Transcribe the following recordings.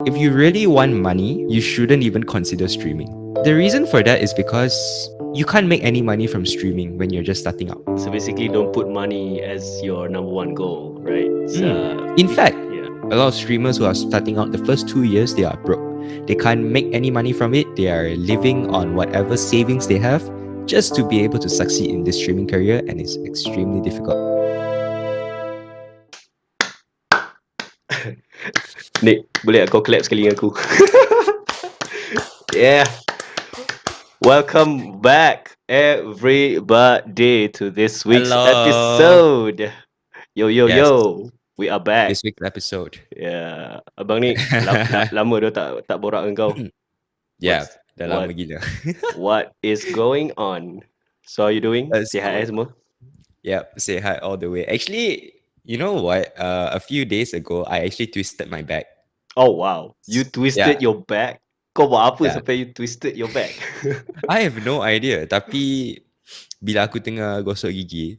if you really want money, you shouldn't even consider streaming. The reason for that is because you can't make any money from streaming when you're just starting out. So basically, don't put money as your number one goal, right? In If fact, yeah. a lot of streamers who are starting out the first 2 years, they are broke. They can't make any money from it. They are living on whatever savings they have just to be able to succeed in this streaming career, and it's extremely difficult. Nick, boleh tak kau clap sekali dengan aku? Yeah. Welcome back, everybody, to this week's Hello. episode. Yo, yo, Yes, yo. We are back. this week's episode. Yeah. Abang Nick, lama dah tak borak dengan kau. Yeah, What's dah lama what gila. what is going on? So how you doing? Let's Sihat go. semua? Yep, say hi all the way. Actually, you know what? A few days ago, I actually twisted my back. Oh wow. You Yeah, twisted your back? Kau buat apa yeah. sampai you twisted your back? I have no idea. Tapi bila aku tengah gosok gigi,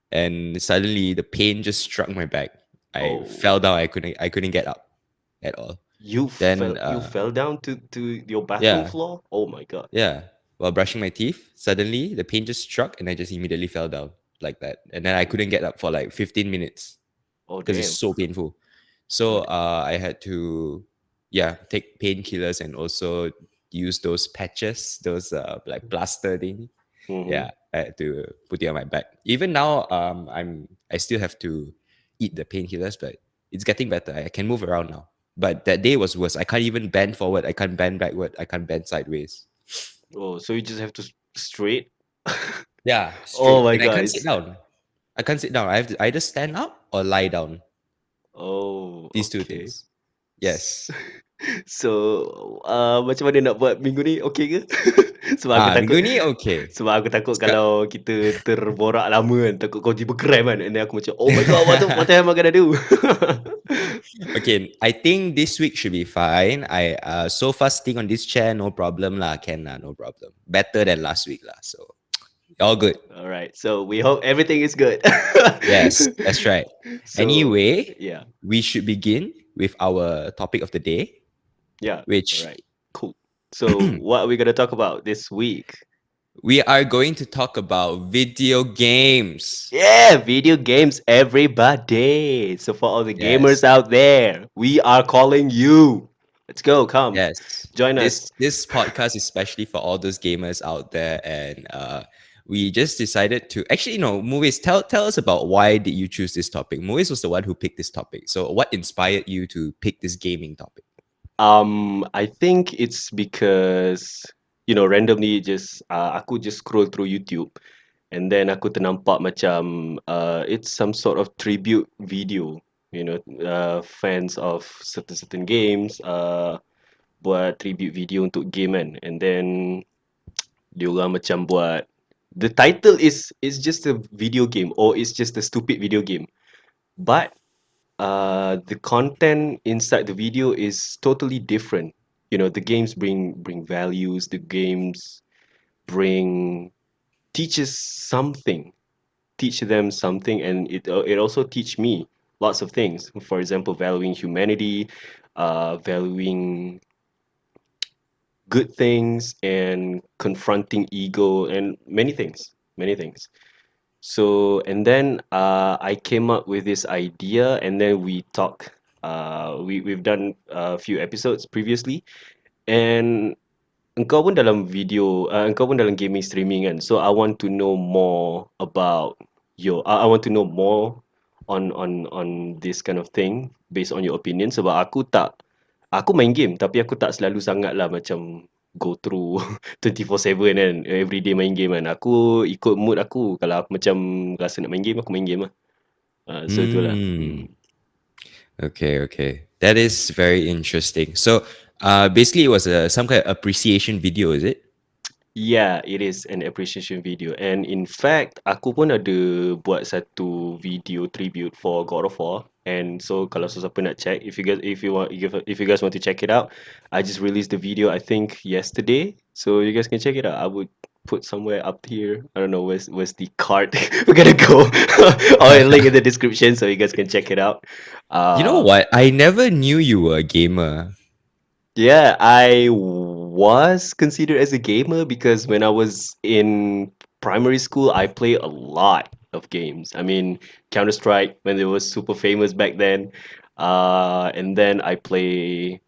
and suddenly the pain just struck my back. I Oh. fell down. I couldn't get up at all. You Then fell down to your bathroom yeah, floor? Oh my god. yeah. While brushing my teeth, suddenly the pain just struck, and I just immediately fell down like that. And then I couldn't get up for like 15 minutes Oh because it's damn. so painful. Oh, So I had to, yeah, take painkillers and also use those patches, those like plaster thing. mm-hmm. Yeah, I had to put it on my back. Even now, I still have to eat the painkillers, but it's getting better. I can move around now. But that day was worse. I can't even bend forward. I can't bend backward. I can't bend sideways. Oh, so you just have to straight? Yeah, Oh straight. my And I god. can't sit down. I can't sit down. I have to either stand up or lie down. Oh, These two okay. things. Yes. So, macam mana nak buat minggu ni? Okay ke? Sebab aku takut Minggu ni okay. sebab aku takut Seka- kalau kita terborak lama kan, takut kau tiba cramp kan. And then aku macam, "Oh my god, what the hell am I gonna do?" Okay, I think this week should be fine. I so far sitting on this chair, no problem lah. Can lah, no problem. Better than last week lah. So all good. Alright, so we hope everything is good. Yes, that's right. So, Anyway, yeah. we should begin with our topic of the day, Yeah, which alright. Cool. So, what are we gonna talk about this week? we are going to talk about video games. Yeah, video games, everybody. So for all the Yes, gamers out there, we are calling you. Let's go, come, yes. join us. This podcast is especially for all those gamers out there, and we just decided to actually, Muiz, tell us about why did you choose this topic. Muiz was the one who picked this topic. So what inspired you to pick this gaming topic? I think it's because randomly just aku just scroll through YouTube, and then aku ternampak macam it's some sort of tribute video. Fans of certain games buat tribute video untuk game kan, and then diorang macam buat the title is just a video game or it's just a stupid video game, but the content inside the video is totally different. The games bring values, the games bring teaches something, teach them something, and it also teach me lots of things. For example, valuing humanity, valuing good things, and confronting ego, and many things. So, and then I came up with this idea, and then we talk. We've done a few episodes previously, and engkau pun dalam gaming streaming kan. So I want to know more about I want to know more on this kind of thing based on your opinion. Sebab aku main game tapi aku tak selalu sangat lah macam go through 24/7 kan, everyday main game kan. Aku ikut mood aku, kalau aku macam rasa nak main game, aku main game lah. So itulah. Okay. That is very interesting. So basically it was some kind of appreciation video, is it? Yeah, it is an appreciation video. And in fact, aku pun ada buat satu video tribute for God of War. And so kalau sesiapa nak check, if you guys want to check it out, I just released the video I think yesterday. So you guys can check it out. put somewhere up here. I don't know where's the card. We're gonna go. I'll link in the description so you guys can check it out. You know Uh, what? I never knew you were a gamer. yeah, I was considered as a gamer because when I was in primary school, I played a lot of games. I mean, Counter Strike when it was super famous back then, and then I play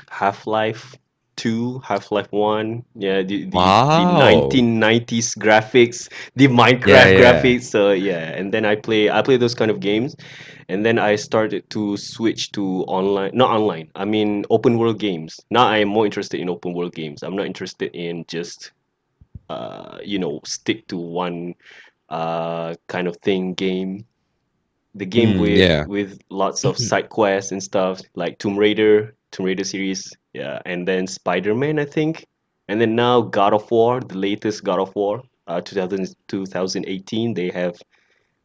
Half-Life 2, Half-Life 1, yeah, the Wow. 1990s graphics, the Yeah, Minecraft yeah. graphics. So yeah, and then I play those kind of games, and then I started to switch to online, not online. I mean open world games. Now I am more interested in open world games. I'm not interested in just stick to one kind of thing game, the game Yeah. with lots of side quests and stuff like Tomb Raider series, yeah, and then Spider-Man, I think, and then now God of War, the latest God of War, 2018. They have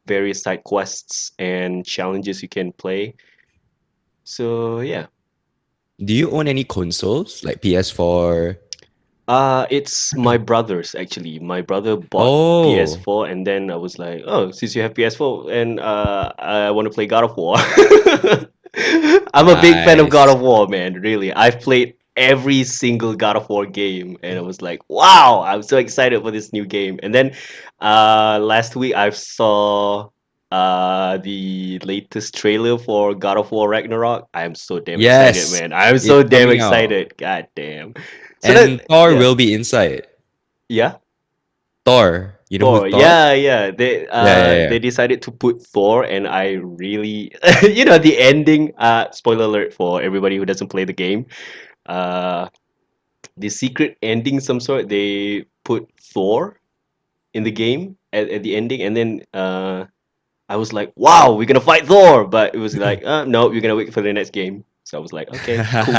various side quests and challenges you can play. So yeah, Do you own any consoles like PS4? it's my brother's actually. My brother bought Oh, PS4, and then I was like, "Oh, since you have PS4, and I want to play God of War." I'm a big fan of God nice. of War, man. Really, I've played every single God of War game, and I was like, "Wow, I'm so excited for this new game." And then, last week I saw the latest trailer for God of War Ragnarok. I'm so damn excited, Yes, man. I'm so it's damn coming out. excited. God damn. So And that Thor yeah. will be inside. Yeah, Thor. You know who Thor. Thor? Yeah, yeah. Yeah, yeah, yeah. They decided to put Thor, and I really the ending. Spoiler alert for everybody who doesn't play the game. Uh, the secret ending, some sort. They put Thor in the game at the ending, and then I was like, wow, we're gonna fight Thor, but it was like, no, we're gonna wait for the next game. So I was like, okay, cool.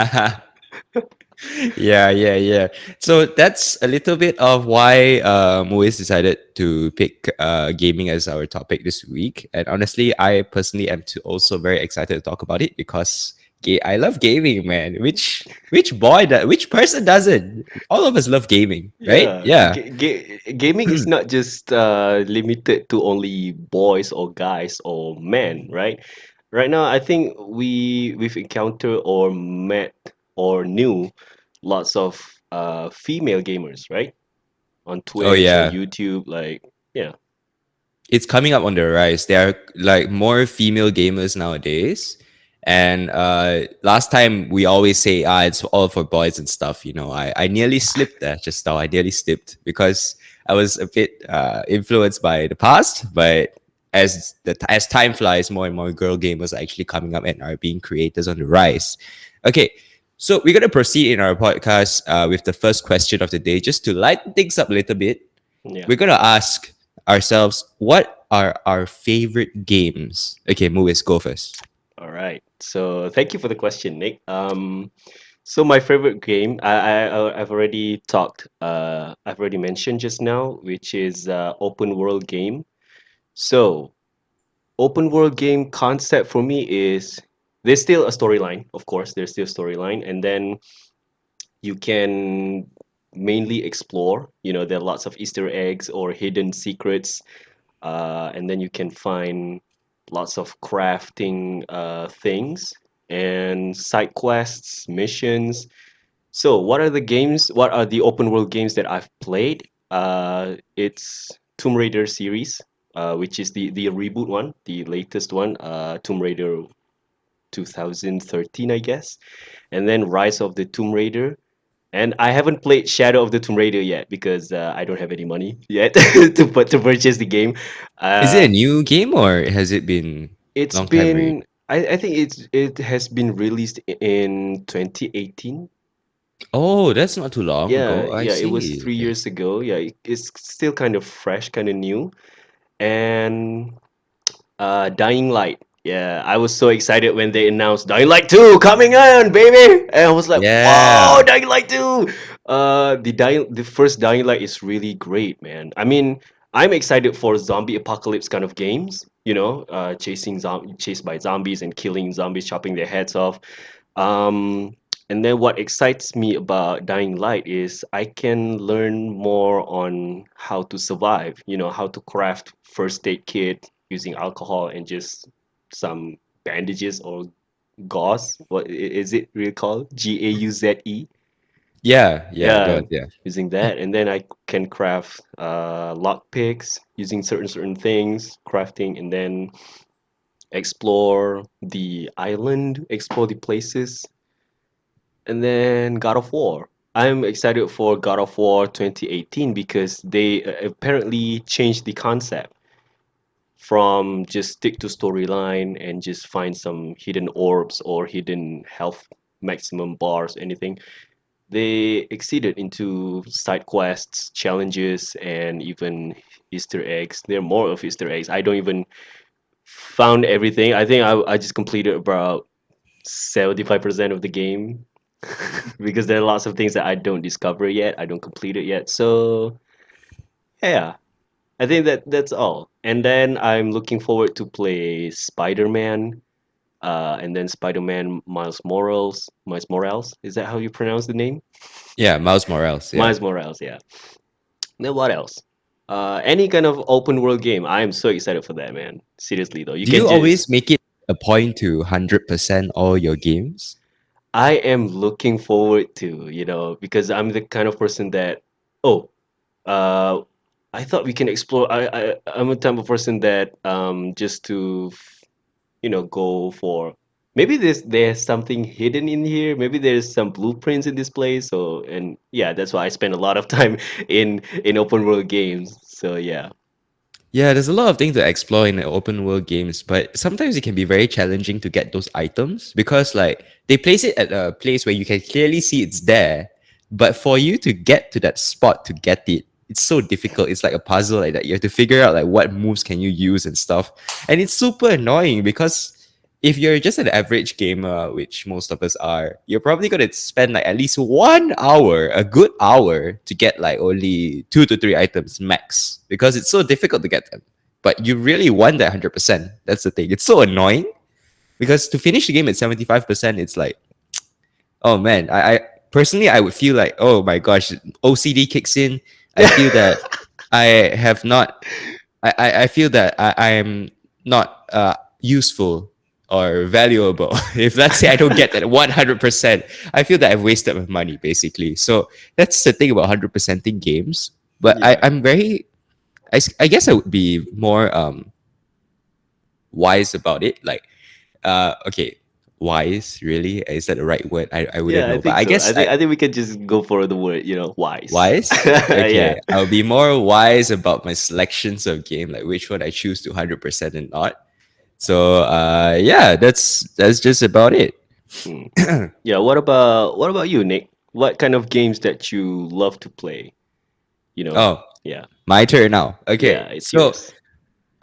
Yeah, yeah, yeah. So that's a little bit of why Muiz decided to pick gaming as our topic this week. And honestly, I personally am too also very excited to talk about it because I love gaming, man. Which person doesn't? All of us love gaming, right? Yeah, Yeah. gaming is not just limited to only boys or guys or men, right? Right now, I think we've encountered or met or knew lots of female gamers, right? On Oh Twitch or yeah. YouTube, like yeah, It's coming up on the rise. There are like more female gamers nowadays. And last time we always say, it's all for boys and stuff. I nearly slipped there just now. I nearly slipped because I was a bit influenced by the past. But as time flies, more and more girl gamers are actually coming up and are being creators on the rise. Okay, so we're gonna proceed in our podcast with the first question of the day, just to lighten things up a little bit. yeah. We're gonna ask ourselves, what are our favorite games? Okay, Movies, go first. All right. So thank you for the question, Nick. So my favorite game, I've already talked, I've already mentioned just now, which is open world game. So open world game concept for me is there's still a storyline, of course, there's still storyline, and then you can mainly explore. There are lots of Easter eggs or hidden secrets, and then you can find lots of crafting things and side quests, missions. So, what are the open world games that I've played? It's Tomb Raider series, which is the reboot one, the latest one, Tomb Raider 2013, I guess, and then Rise of the Tomb Raider. And I haven't played Shadow of the Tomb Raider yet because I don't have any money yet to purchase the game. Is it a Uh, new game or has it been it's long time already? been I think it has been released in 2018. Oh, that's not too long Yeah, ago. I yeah, it was see. three Okay. years ago. Yeah, it's still kind of fresh, kind of new. And Dying Light. Yeah, I was so excited when they announced Dying Light 2 coming on, baby. And I was like, "Whoa, Yeah. Dying Light 2!" The first Dying Light is really great, man. I mean, I'm excited for zombie apocalypse kind of games, chased by zombies and killing zombies, chopping their heads off. Um, And then what excites me about Dying Light is I can learn more on how to survive, how to craft first aid kit using alcohol and just some bandages or gauze. What is it really called? GAUZE? Yeah, yeah, Yeah, God, yeah. using that. And then I can craft lock picks using certain things, crafting, and then explore the island, explore the places, and then God of War. I'm excited for God of War 2018 because they apparently changed the concept from just stick to storyline and just find some hidden orbs or hidden health maximum bars, anything. They exceeded into side quests, challenges, and even Easter eggs. There are more of Easter eggs. I don't even found everything. I think I just completed about 75% of the game because there are lots of things that I don't discover yet. I don't complete it yet. So yeah, I think that's all. And then I'm looking forward to play Spider-Man. And then Spider-Man Miles Morales. Is that how you pronounce the name? Yeah, Miles Morales, yeah. Miles Morales, yeah. Then what else? Any kind of open world game. I am so excited for that, man. Seriously though, you Do can you just always make it a point to 100% all your games? I am looking forward to, because I'm the kind of person that, oh, uh, I thought we can explore. I'm a type of person that just to, go for. Maybe there's something hidden in here. Maybe there's some blueprints in this place. So and yeah, that's why I spend a lot of time in open world games. So yeah. Yeah, there's a lot of things to explore in the open world games, but sometimes it can be very challenging to get those items because like they place it at a place where you can clearly see it's there, but for you to get to that spot to get it, it's so difficult. It's like a puzzle like that. You have to figure out like what moves can you use and stuff. And it's super annoying because if you're just an average gamer, which most of us are, you're probably gonna spend like at least 1 hour, a good hour, to get like only 2 to 3 items max because it's so difficult to get them. But you really want that 100%. That's the thing. It's so annoying because to finish the game at 75%, it's like, oh man, I personally I would feel like, oh my gosh, OCD kicks in. I feel that I have not I feel that I am not useful or valuable. If let's say I don't get that 100%, I feel that I've wasted my money basically. So that's the thing about 100%ing games. But Yeah. I'm very, I guess I would be more wise about it. Like, okay, wise, really? Is that the right word? I wouldn't Yeah, I know. But think I so. guess I think we can just go for the word, wise. wise. Yeah. Okay, I'll be more wise about my selections of game, like which one I choose to 100% and not. So yeah, that's just about it. Hmm. Yeah, what about you, Nick? What kind of games that you love to play? You know? Oh, Yeah. my turn now. Yeah, Okay, it's so yours.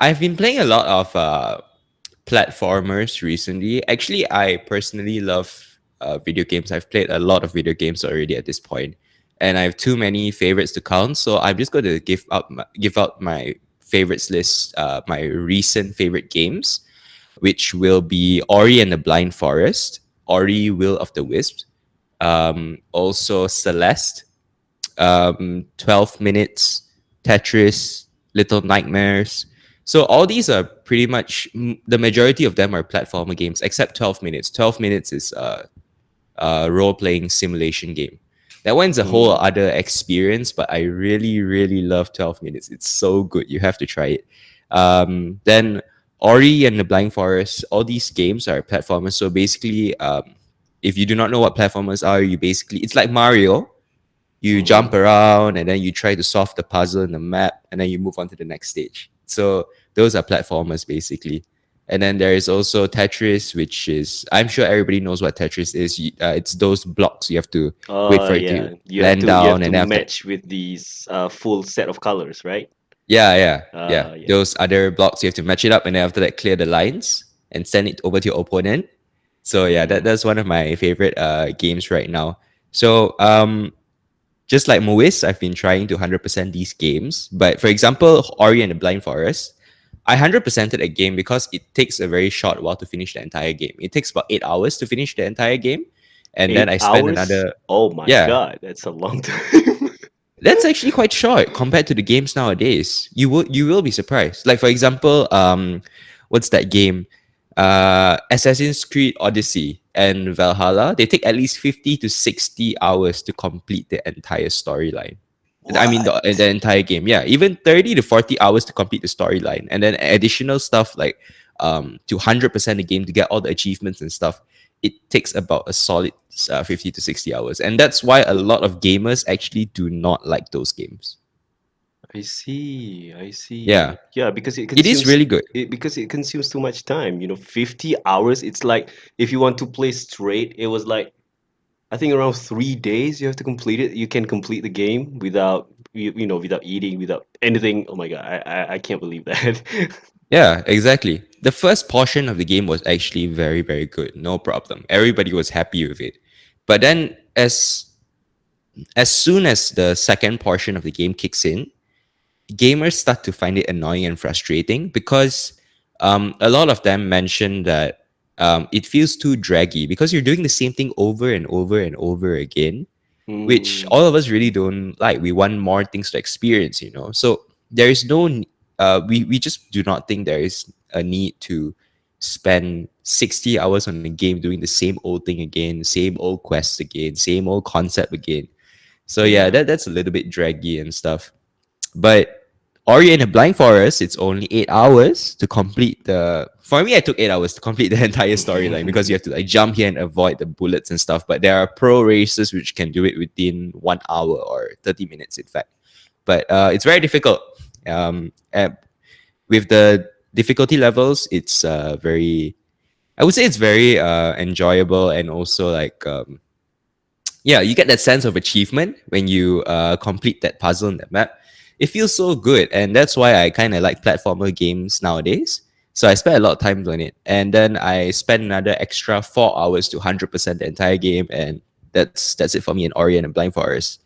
I've been playing a lot of platformers recently. Actually, I personally love video games. I've played a lot of video games already at this point, and I have too many favorites to count. So I'm just going to give out my favorites list, my recent favorite games, which will be Ori and the Blind Forest, Ori Will of the Wisps, also Celeste, 12 Minutes, Tetris, Little Nightmares. So all these are pretty much the majority of them are platformer games, except 12 Minutes. 12 Minutes is a role playing simulation game. That one's a whole Mm. other experience, but I really, really love 12 Minutes. It's so good. You have to try it. Then Ori and the Blind Forest, all these games are platformers. So basically, if you do not know what platformers are, you basically, it's like Mario, you Mm-hmm. jump around and then you try to solve the puzzle in the map and then you move on to the next stage. So those are platformers basically. And then there is also Tetris, which is, I'm sure everybody knows what Tetris is. It's those blocks you have to wait Oh for it to yeah. land You have down, to and then after, match with these full set of colors, right? yeah. Yeah. Those other blocks you have to match it up, and then after that clear the lines and send it over to your opponent. So yeah, Mm-hmm. that's one of my favorite games right now. So just like Muiz, I've been trying to 100% these games. But for example, Ori and the Blind Forest, I 100%ed a game because it takes a very short while to finish the entire game. It takes about 8 hours to finish the entire game. and then Eight I spend hours? another, Oh my yeah, God, that's a long time. that's actually quite short compared to the games nowadays. You will be surprised. Like for example, what's that game? Assassin's Creed Odyssey and Valhalla. They take at least 50 to 60 hours to complete the entire storyline. I mean What? the entire game. Yeah, even 30 to 40 hours to complete the storyline, and then additional stuff like to 100% the game to get all the achievements and stuff. It takes about a solid 50 to 60 hours, and that's why a lot of gamers actually do not like those games. I see. I Yeah, see. Yeah, because it it is consumes really good. too much time. 50 hours. It's like if you want to play straight, it was like I think around 3 days you have to complete it. You can complete the game without without eating, without anything. Oh my God, I can't believe that. Yeah, exactly. The first portion of the game was actually very, very good. No problem. Everybody was happy with it. But then as soon as the second portion of the game kicks in, gamers start to find it annoying and frustrating because a lot of them mention that it feels too draggy because you're doing the same thing over and over and over again, which Mm, all of us really don't like. We want more things to experience, you know. So there is no, we just do not think there is a need to spend 60 hours on a game doing the same old thing again, same old quests again, same old concept again. So yeah, yeah. that's a little bit draggy and stuff. But Ori and the Blind Forest, it's only 8 hours to complete the. For me, I took 8 hours to complete the entire storyline because you have to like jump here and avoid the bullets and stuff. But there are pro racers which can do it within 1 hour or 30 minutes, in fact. But it's very difficult. With the difficulty levels, it's very. I would say it's very enjoyable and also like yeah, you get that sense of achievement when you complete that puzzle in that map. It feels so good, and that's why I kind of like platformer games nowadays. So I spend a lot of time on it, and then I spend another extra 4 hours to 100% the entire game, and that's it for me in Ori and the Blind Forest.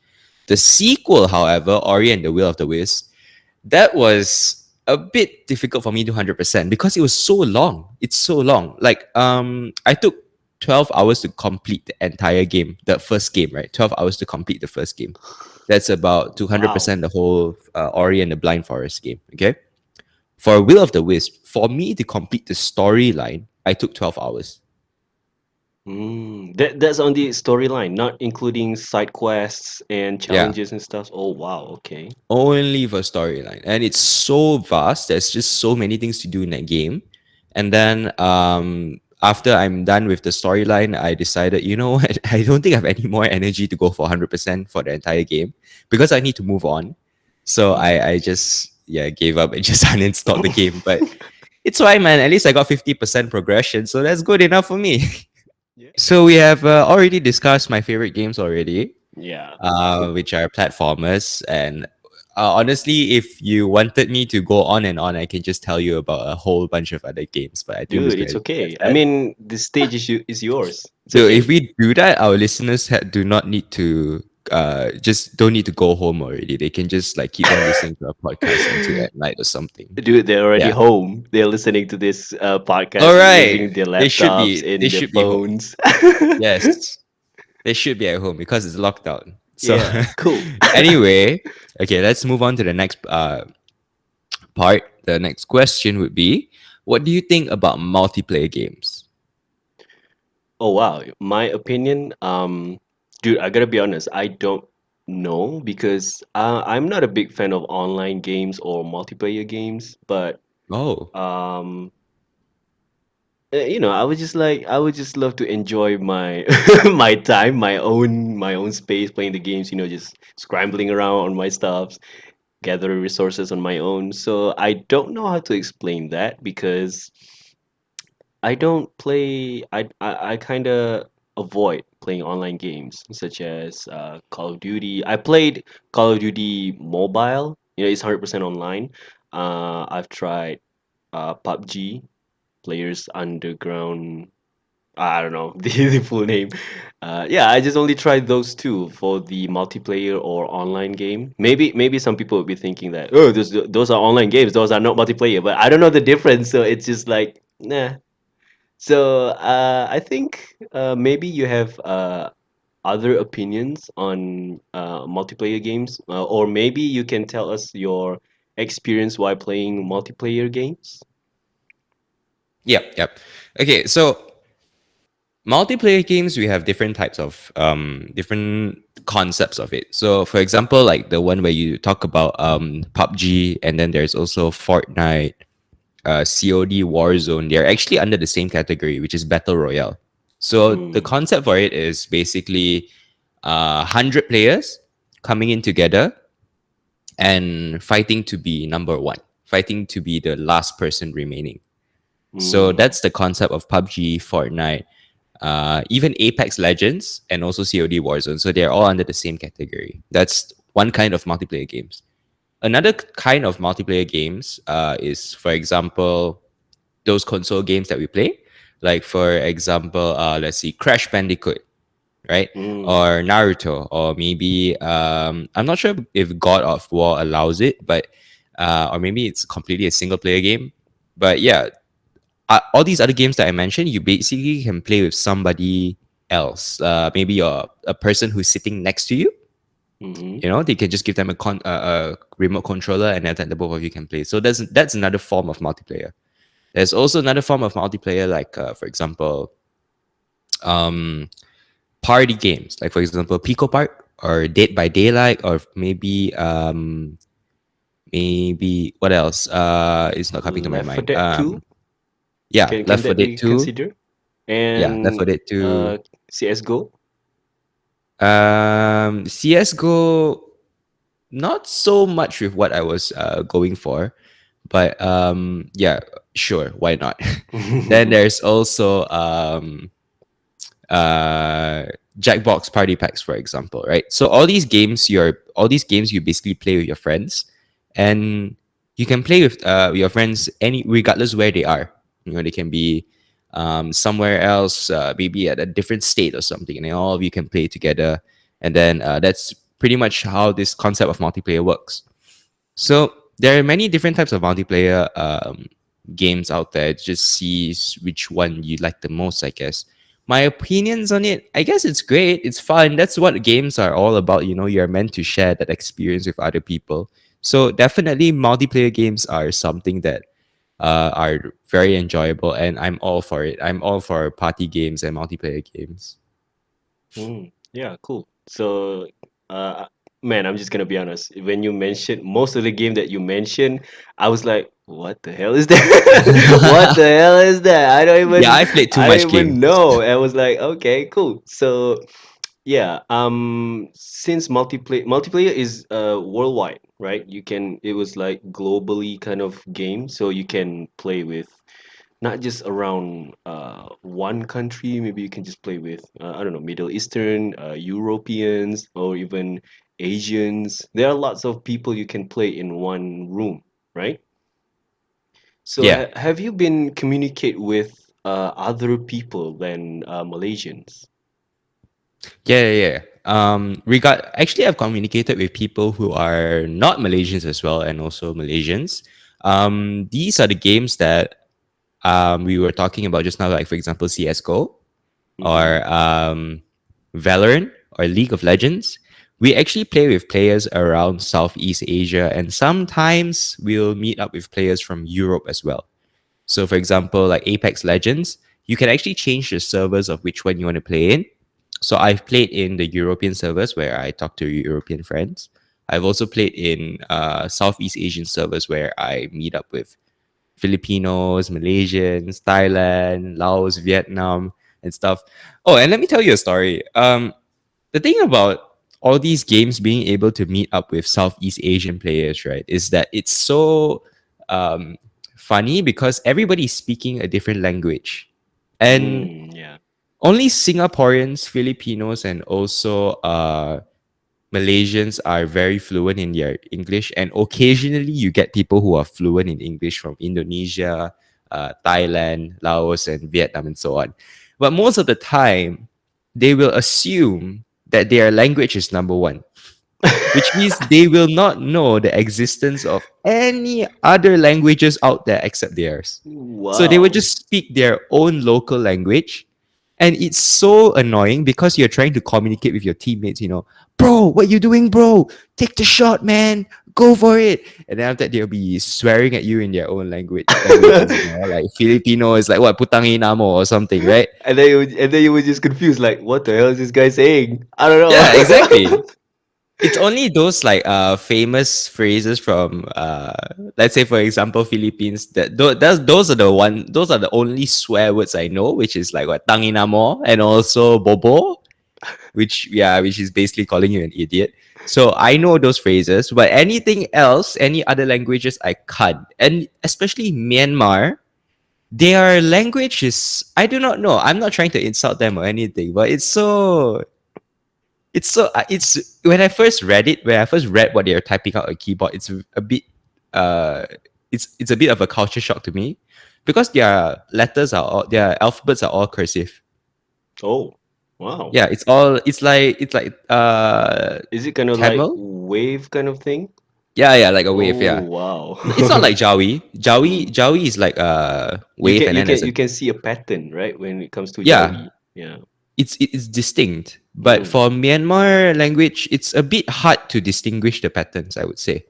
The sequel, however, Ori and the Will of the Wisp, that was a bit difficult for me to 100% because it was so long. It's so long. Like I took 12 hours to complete the entire game, the first game, right? 12 hours to complete the first game. That's about Wow. 200% the whole Ori and the Blind Forest game, okay? For Will of the Wisp, for me to complete the storyline, I took 12 hours. That's on the storyline, not including side quests and Yeah. challenges and stuff. Oh wow, okay. Only for storyline, and it's so vast. There's just so many things to do in that game. And then after I'm done with the storyline, I decided, you know what, I don't think I have any more energy to go for 100% for the entire game because I need to move on. So I just yeah gave up and just uninstalled the game. But it's fine, man. At least I got 50% progression, so that's good enough for me. Yeah. So we have already discussed my favorite games already, Yeah. which are platformers. And honestly, if you wanted me to go on and on, I can just tell you about a whole bunch of other games. But I think I'm just Dude, going it's to leave it okay. as I that. mean, the stage is yours. It's So if okay. we do that, our listeners do not need to just don't need to go home already. They can just like keep on listening to our podcast until at night or something. Dude, they're already Yeah. home. They're listening to this All podcast right. using their They should laptops be. They and their should be home. phones. Yes. They should be at home because it's lockdown. So Yeah, cool. anyway, okay, let's move on to the next part. The next question would be, what do you think about multiplayer games? Oh wow, my opinion, dude, I gotta be honest, I don't know because I'm not a big fan of online games or multiplayer games, but Oh, um, I would just love to enjoy my my time, my own space playing the games, just scrambling around on my stuff, gathering resources on my own. So I don't know how to explain that because I don't play. I kind of avoid playing online games such as Call of Duty. I played Call of Duty Mobile. It's 100% online. I've tried PUBG, Players Underground. I don't know the full name. Yeah, I just only tried those two for the multiplayer or online game. Maybe some people would be thinking that those are online games. Those are not multiplayer. But I don't know the difference. So it's just like nah. So I think maybe you have other opinions on multiplayer games, or maybe you can tell us your experience while playing multiplayer games. Yep, yep. Okay, so multiplayer games, we have different types of different concepts of it. So for example, like the one where you talk about PUBG, and then there's also Fortnite, COD, Warzone. They're actually under the same category, which is battle royale. So the Mm, concept for it is basically 100 players coming in together and fighting to be number one, fighting to be the last person remaining. So mm, that's the concept of PUBG, Fortnite, even Apex Legends, and also COD Warzone. So they're all under the same category. That's one kind of multiplayer games. Another kind of multiplayer games is, for example, those console games that we play. Like, for example, let's see, Crash Bandicoot, right? mm, Or Naruto, or maybe, I'm not sure if God of War allows it, but, or maybe it's completely a single player game. But yeah, all these other games that I mentioned, you basically can play with somebody else. Maybe a person who's sitting next to you. mm-hmm, You know, they can just give them a remote controller, and then the both of you can play. So that's another form of multiplayer. There's also another form of multiplayer, like for example, um, party games, like for example, Pico Park or Dead by Daylight, or maybe what else? It's not coming to my Left 4 mind. Dead 2, Yeah, can Left 4 that Dead be 2. considered? Yeah, Left 4 And Dead 2. CS:GO. CS:GO, not so much with what I was going for, but yeah, sure, why not? Then there's also uh Jackbox Party Packs, for example, right? So all these games you basically play with your friends, and you can play with your friends any regardless where they are. You know, they can be somewhere else, maybe at a different state or something, and then all of you can play together. And then that's pretty much how this concept of multiplayer works. So there are many different types of multiplayer games out there. It just sees which one you like the most, I guess. My opinions on it, I guess it's great. It's fun. That's what games are all about. You know, you're meant to share that experience with other people. So definitely, multiplayer games are something that are very enjoyable, and I'm all for it. I'm all for party games and multiplayer games. Yeah, cool. So, uh, man, I'm just gonna be honest. When you mentioned most of the game that you mentioned, I was like, "What the hell is that? What the hell is that? Yeah, I've played too I much don't even games. know." I was like, "Okay, cool." So, yeah, since multiplayer is worldwide, right? It was like globally kind of game, so you can play with not just around one country. Maybe you can just play with I don't know, Middle Eastern, Europeans, or even Asians. There are lots of people you can play in one room, right? So Yeah. have you been communicate with other people than Malaysians? Yeah. Actually, I've communicated with people who are not Malaysians as well, and also Malaysians. These are the games that we were talking about just now, like for example, CS:GO, Mm-hmm. or Valorant, or League of Legends. We actually play with players around Southeast Asia, and sometimes we'll meet up with players from Europe as well. So, for example, like Apex Legends, you can actually change the servers of which one you want to play in. So, I've played in the European servers where I talk to European friends. I've also played in Southeast Asian servers where I meet up with Filipinos, Malaysians, Thailand, Laos, Vietnam, and stuff. Oh, and let me tell you a story. The thing about all these games being able to meet up with Southeast Asian players, right, is that it's so um, funny because everybody's speaking a different language. And Yeah. only Singaporeans, Filipinos, and also Malaysians are very fluent in their English, and occasionally you get people who are fluent in English from Indonesia, Thailand, Laos, and Vietnam, and so on. But most of the time, they will assume that their language is number one. which means they will not know the existence of any other languages out there except theirs. So they would Wow. just speak their own local language. And it's so annoying because you're trying to communicate with your teammates, bro, what you doing, bro? Take the shot, man. Go for it. And then after that, they'll be swearing at you in their own languages, like Filipino is like what, putang ina mo or something, right? And then you were just confused, like, what the hell is this guy saying? I don't Yeah, know. exactly. It's only those like famous phrases from let's say for example Philippines that those are the only swear words I know, which is like what, tangina mo and also bobo, which is basically calling you an idiot. So I know those phrases, but anything else, any other languages I can't. And especially Myanmar, their language is, I do not know. I'm not trying to insult them or anything, but it's when I first read it, when I first read what they're typing out a keyboard, it's a bit uh it's a bit of a culture shock to me because their alphabets are all cursive. Oh, wow. Yeah, it's like Is it kind of like Tamil. wave kind of thing? Yeah, like a wave. Oh, Yeah, wow. it's not like Jawi. Jawi Mm. Jawi is like You wave, can and you then can there's a, you can see a pattern, right, when it comes to yeah. Jawi. Yeah. It's distinct, but Mm. for Myanmar language, it's a bit hard to distinguish the patterns, I would say.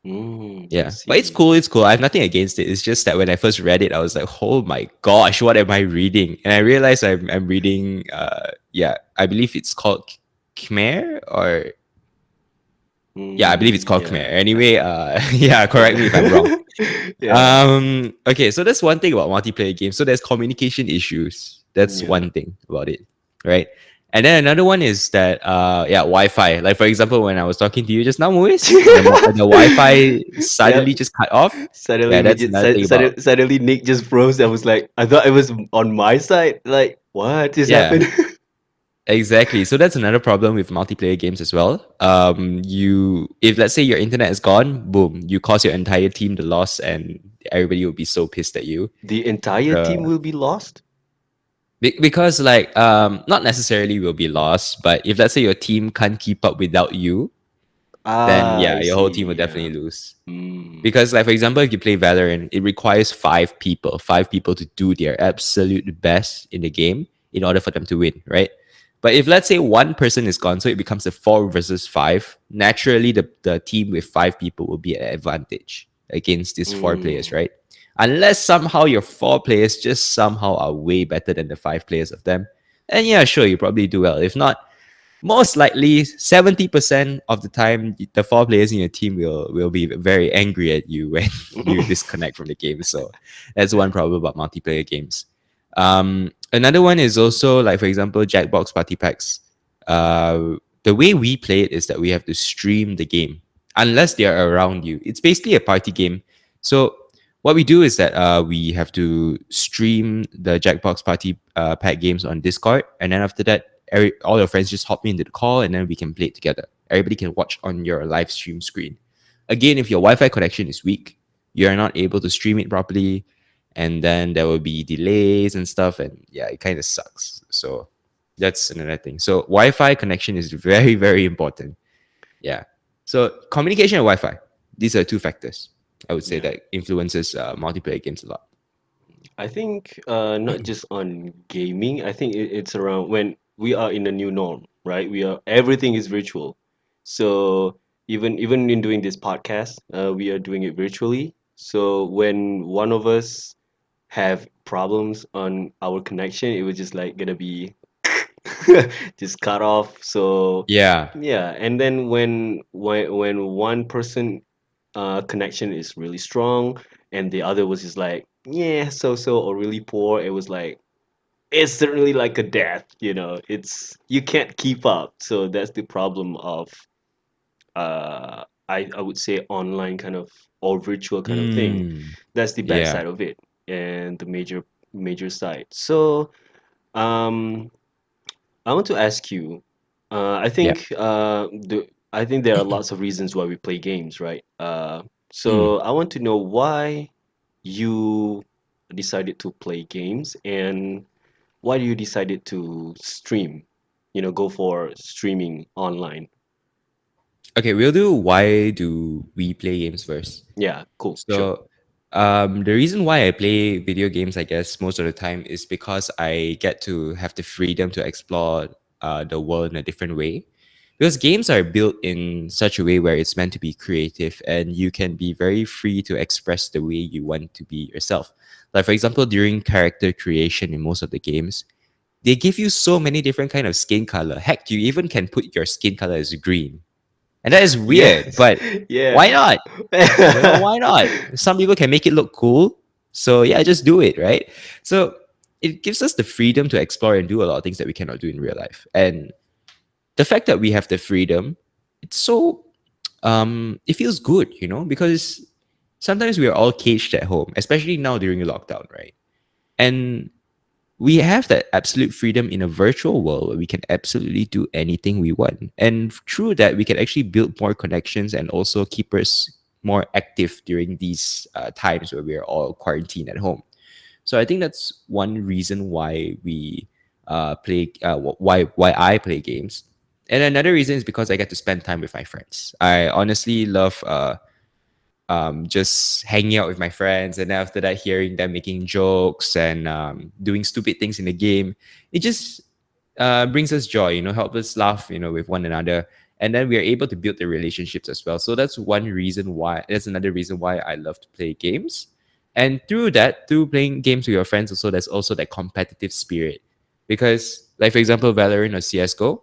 I Yeah, but it's see. cool. It's cool. I have nothing against it. It's just that when I first read it, I was like, "Oh my gosh, what am I reading?" And I realized I'm reading. Yeah, I believe it's called Khmer, or yeah, I believe it's called Khmer. Yeah. Anyway, yeah, correct me if I'm wrong. Yeah. Okay, so that's one thing about multiplayer games. So there's communication issues. That's Yeah. one thing about it, right? And then another one is that yeah, Wi-Fi. Like for example, when I was talking to you just now, Moise, the Wi-Fi Yep. suddenly just cut off. Suddenly, Yeah, that's another thing about, suddenly Nick just froze. I was like, I thought it was on my side. Like, what is yeah, happening? exactly. So that's another problem with multiplayer games as well. You if let's say your internet is gone, boom, you cause your entire team the loss, and everybody will be so pissed at you. The entire Uh, team will be lost? because like not necessarily will be lost, but if let's say your team can't keep up without you, then Ah, yeah, I your whole team will see. Yeah. definitely lose. Mm. Because like for example, if you play Valorant, it requires five people to do their absolute best in the game in order for them to win, right? But if let's say one person is gone, so it becomes a 4 versus 5, naturally the team with 5 people will be at advantage against these 4 players, Mm. right? Unless somehow your 4 players just somehow are way better than the 5 players of them. And yeah, sure, you probably do well. If not, most likely 70% of the time the 4 players in your team will be very angry at you when you disconnect from the game. So that's one problem about multiplayer games. Another one is also like for example Jackbox party packs. The way we play it is that we have to stream the game unless they are around you. It's basically a party game. So what we do is that we have to stream the Jackbox party pack games on Discord, and then after that all your friends just hop into the call and then we can play it together. Everybody can watch on your live stream screen. Again, if your Wi-Fi connection is weak, you're not able to stream it properly, and then there will be delays and stuff, and yeah, it kind of sucks. So that's another thing. So Wi-Fi connection is very, very important. Yeah. So communication and Wi-Fi. These are two factors I would say Yeah. that influences multiplayer games a lot. I think not just on gaming. I think it's around when we are in a new norm, right? We are everything is virtual. So even in doing this podcast, we are doing it virtually. So when one of us have problems on our connection, it was just like gonna be just cut off. So Yeah. yeah, and then when one person connection is really strong and the other was just like yeah so or really poor, it was like it's certainly like a death, it's you can't keep up. So that's the problem of I would say online kind of or virtual kind of thing. Mm, That's the bad yeah. side of it and the major side. So um I want to ask you. Yeah. I think there are lots of reasons why we play games, right? Mm. So I want to know why you decided to play games and why you decided to stream. Go for streaming online. Okay, we'll do why do we play games first. Yeah, cool, sure. So, the reason why I play video games, I guess, most of the time is because I get to have the freedom to explore the world in a different way. Because games are built in such a way where it's meant to be creative and you can be very free to express the way you want to be yourself. Like, for example, during character creation in most of the games, they give you so many different kind of skin color. Heck, you even can put your skin color as green. And that is weird, Yes, but yeah. why not? Why not? Some people can make it look cool. So yeah, just do it, right? So it gives us the freedom to explore and do a lot of things that we cannot do in real life. And the fact that we have the freedom, it's so it feels good, because sometimes we are all caged at home, especially now during the lockdown, right? And we have that absolute freedom in a virtual world where we can absolutely do anything we want. And through that, we can actually build more connections and also keep us more active during these times where we are all quarantined at home. So I think that's one reason why we why I play games. And another reason is because I get to spend time with my friends. I honestly love just hanging out with my friends, and then after that hearing them making jokes and doing stupid things in the game. It just brings us joy, help us laugh, with one another, and then we are able to build the relationships as well. So that's another reason why I love to play games. And through that, through playing games with your friends also, there's also that competitive spirit, because like for example Valorant or CSGO,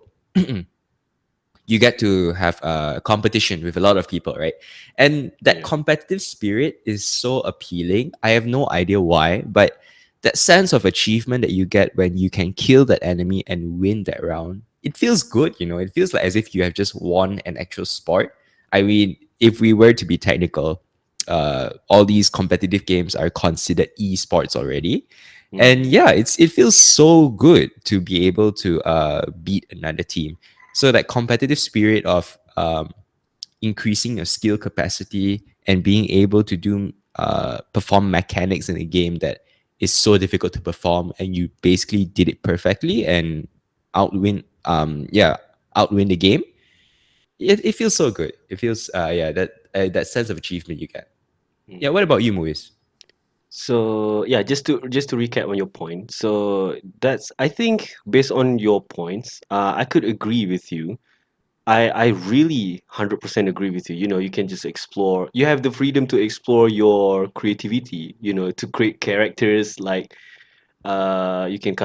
you get to have a competition with a lot of people, right? And that Yeah. competitive spirit is so appealing. I have no idea why, but that sense of achievement that you get when you can kill that enemy and win that round, it feels good, It feels like as if you have just won an actual sport. I mean, if we were to be technical, all these competitive games are considered esports already. And Mm, yeah, it feels so good to be able to beat another team. So that competitive spirit of increasing your skill capacity and being able to do perform mechanics in a game that is so difficult to perform, and you basically did it perfectly and outwin outwin the game. It feels so good. It feels that sense of achievement you get. Yeah. mm. What about you, Moise? So yeah, just to recap on your point. So that's, I think, based on your points, I could agree with you. I really 100% agree with you. You know, you can just explore. You have the freedom to explore your creativity. You know, to create characters like you can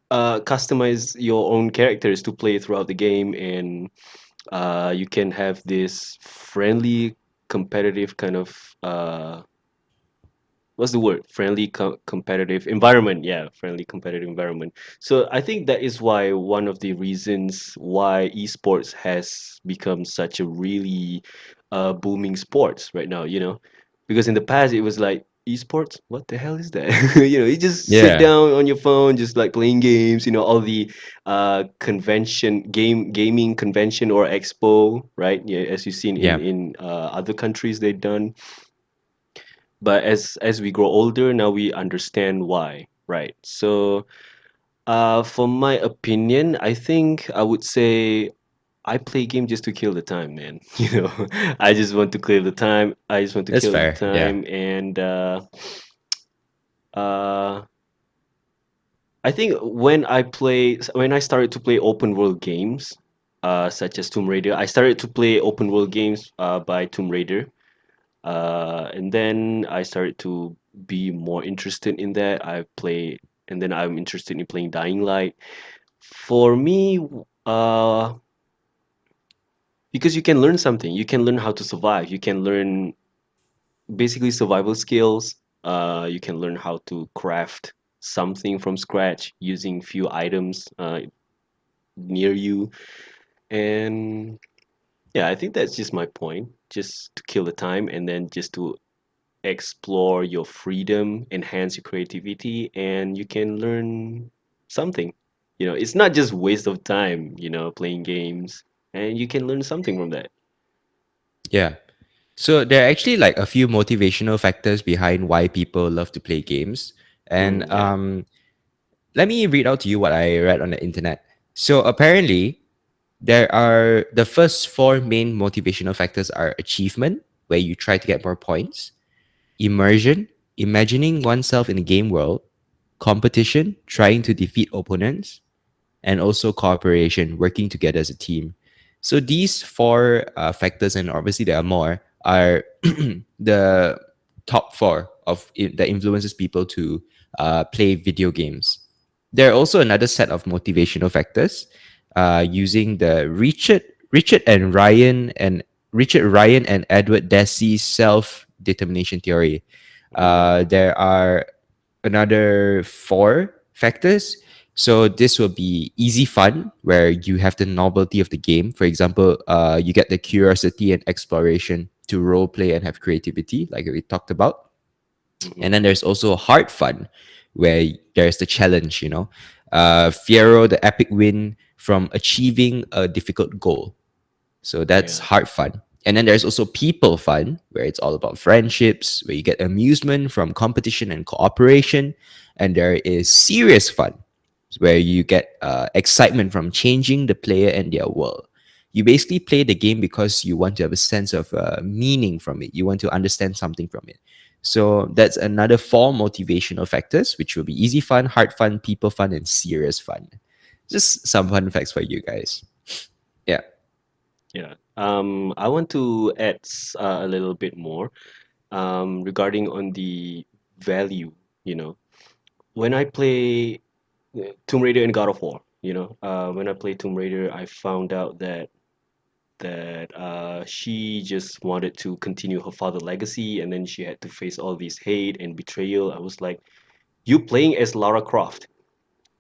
customize your own characters to play throughout the game, and you can have this friendly, competitive kind of what's the word, friendly competitive environment. Yeah, friendly competitive environment. So I think that is why one of the reasons why esports has become such a really booming sports right now, you know, because in the past it was like, esports, what the hell is that? You know, you just sit Yeah. down on your phone just like playing games, you know, all the gaming convention or expo, right? Yeah, as you've seen Yeah. in other countries they've done. But as we grow older now, we understand why, right? So for my opinion, I think I would say I play game just to kill the time, man. You know, I just want to clear the time. I just want to That's kill the fair. Yeah. time. And uh I think when I started to play open world games such as Tomb Raider, I started to play open world games by Tomb Raider. And then I started to be more interested in that. And then I'm interested in playing Dying Light. For me, because you can learn something, you can learn how to survive, you can learn basically survival skills. You can learn how to craft something from scratch using few items near you. And yeah, I think that's just my point. Just to kill the time, and then just to explore your freedom, enhance your creativity, and you can learn something. You know, it's not just waste of time, you know, playing games, and you can learn something from that. Yeah. So there are actually like a few motivational factors behind why people love to play games. And Yeah. let me read out to you what I read on the internet. So apparently, There are the first four main motivational factors are achievement, where you try to get more points, immersion, imagining oneself in a game world, competition, trying to defeat opponents, and also cooperation, working together as a team. So these four factors, and obviously there are more, are the top four that influences people to play video games. There are also another set of motivational factors using the Richard and Ryan and Richard Ryan and Edward Deci's self determination theory. Oh, There are another four factors. So this will be easy fun, where you have the novelty of the game. For example, you get the curiosity and exploration to role play and have creativity, like we talked about. mm-hmm. And then there's also hard fun, where there's the challenge, Fiero, the epic win from achieving a difficult goal. So that's Yeah. hard fun. And then there's also people fun, where it's all about friendships, where you get amusement from competition and cooperation. And there is serious fun, where you get excitement from changing the player and their world. You basically play the game because you want to have a sense of meaning from it. You want to understand something from it. So that's another four motivational factors, which will be easy fun, hard fun, people fun, and serious fun. Just some fun facts for you guys. Yeah. Yeah. I want to add a little bit more regarding on the value, you know. When I play Tomb Raider and God of War, when I play Tomb Raider, I found out that she just wanted to continue her father legacy, and then she had to face all this hate and betrayal. I was like, you playing as Lara Croft.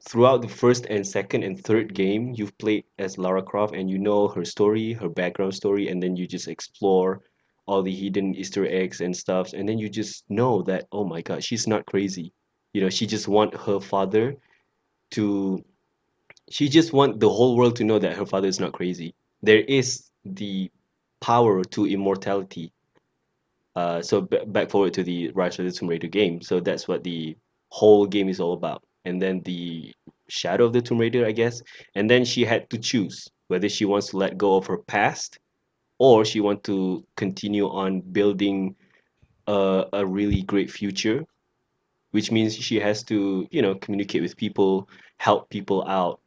Throughout the first and second and third game, you've played as Lara Croft and you know her story, her background story, and then you just explore all the hidden Easter eggs and stuff, and then you just know that, oh my God, she's not crazy. She just want her father to she just want the whole world to know that her father is not crazy. There is the power to immortality. So back forward to the Rise of the Tomb Raider game. So that's what the whole game is all about. And then the Shadow of the Tomb Raider, I guess. And then she had to choose whether she wants to let go of her past or she want to continue on building a really great future, which means she has to, communicate with people, help people out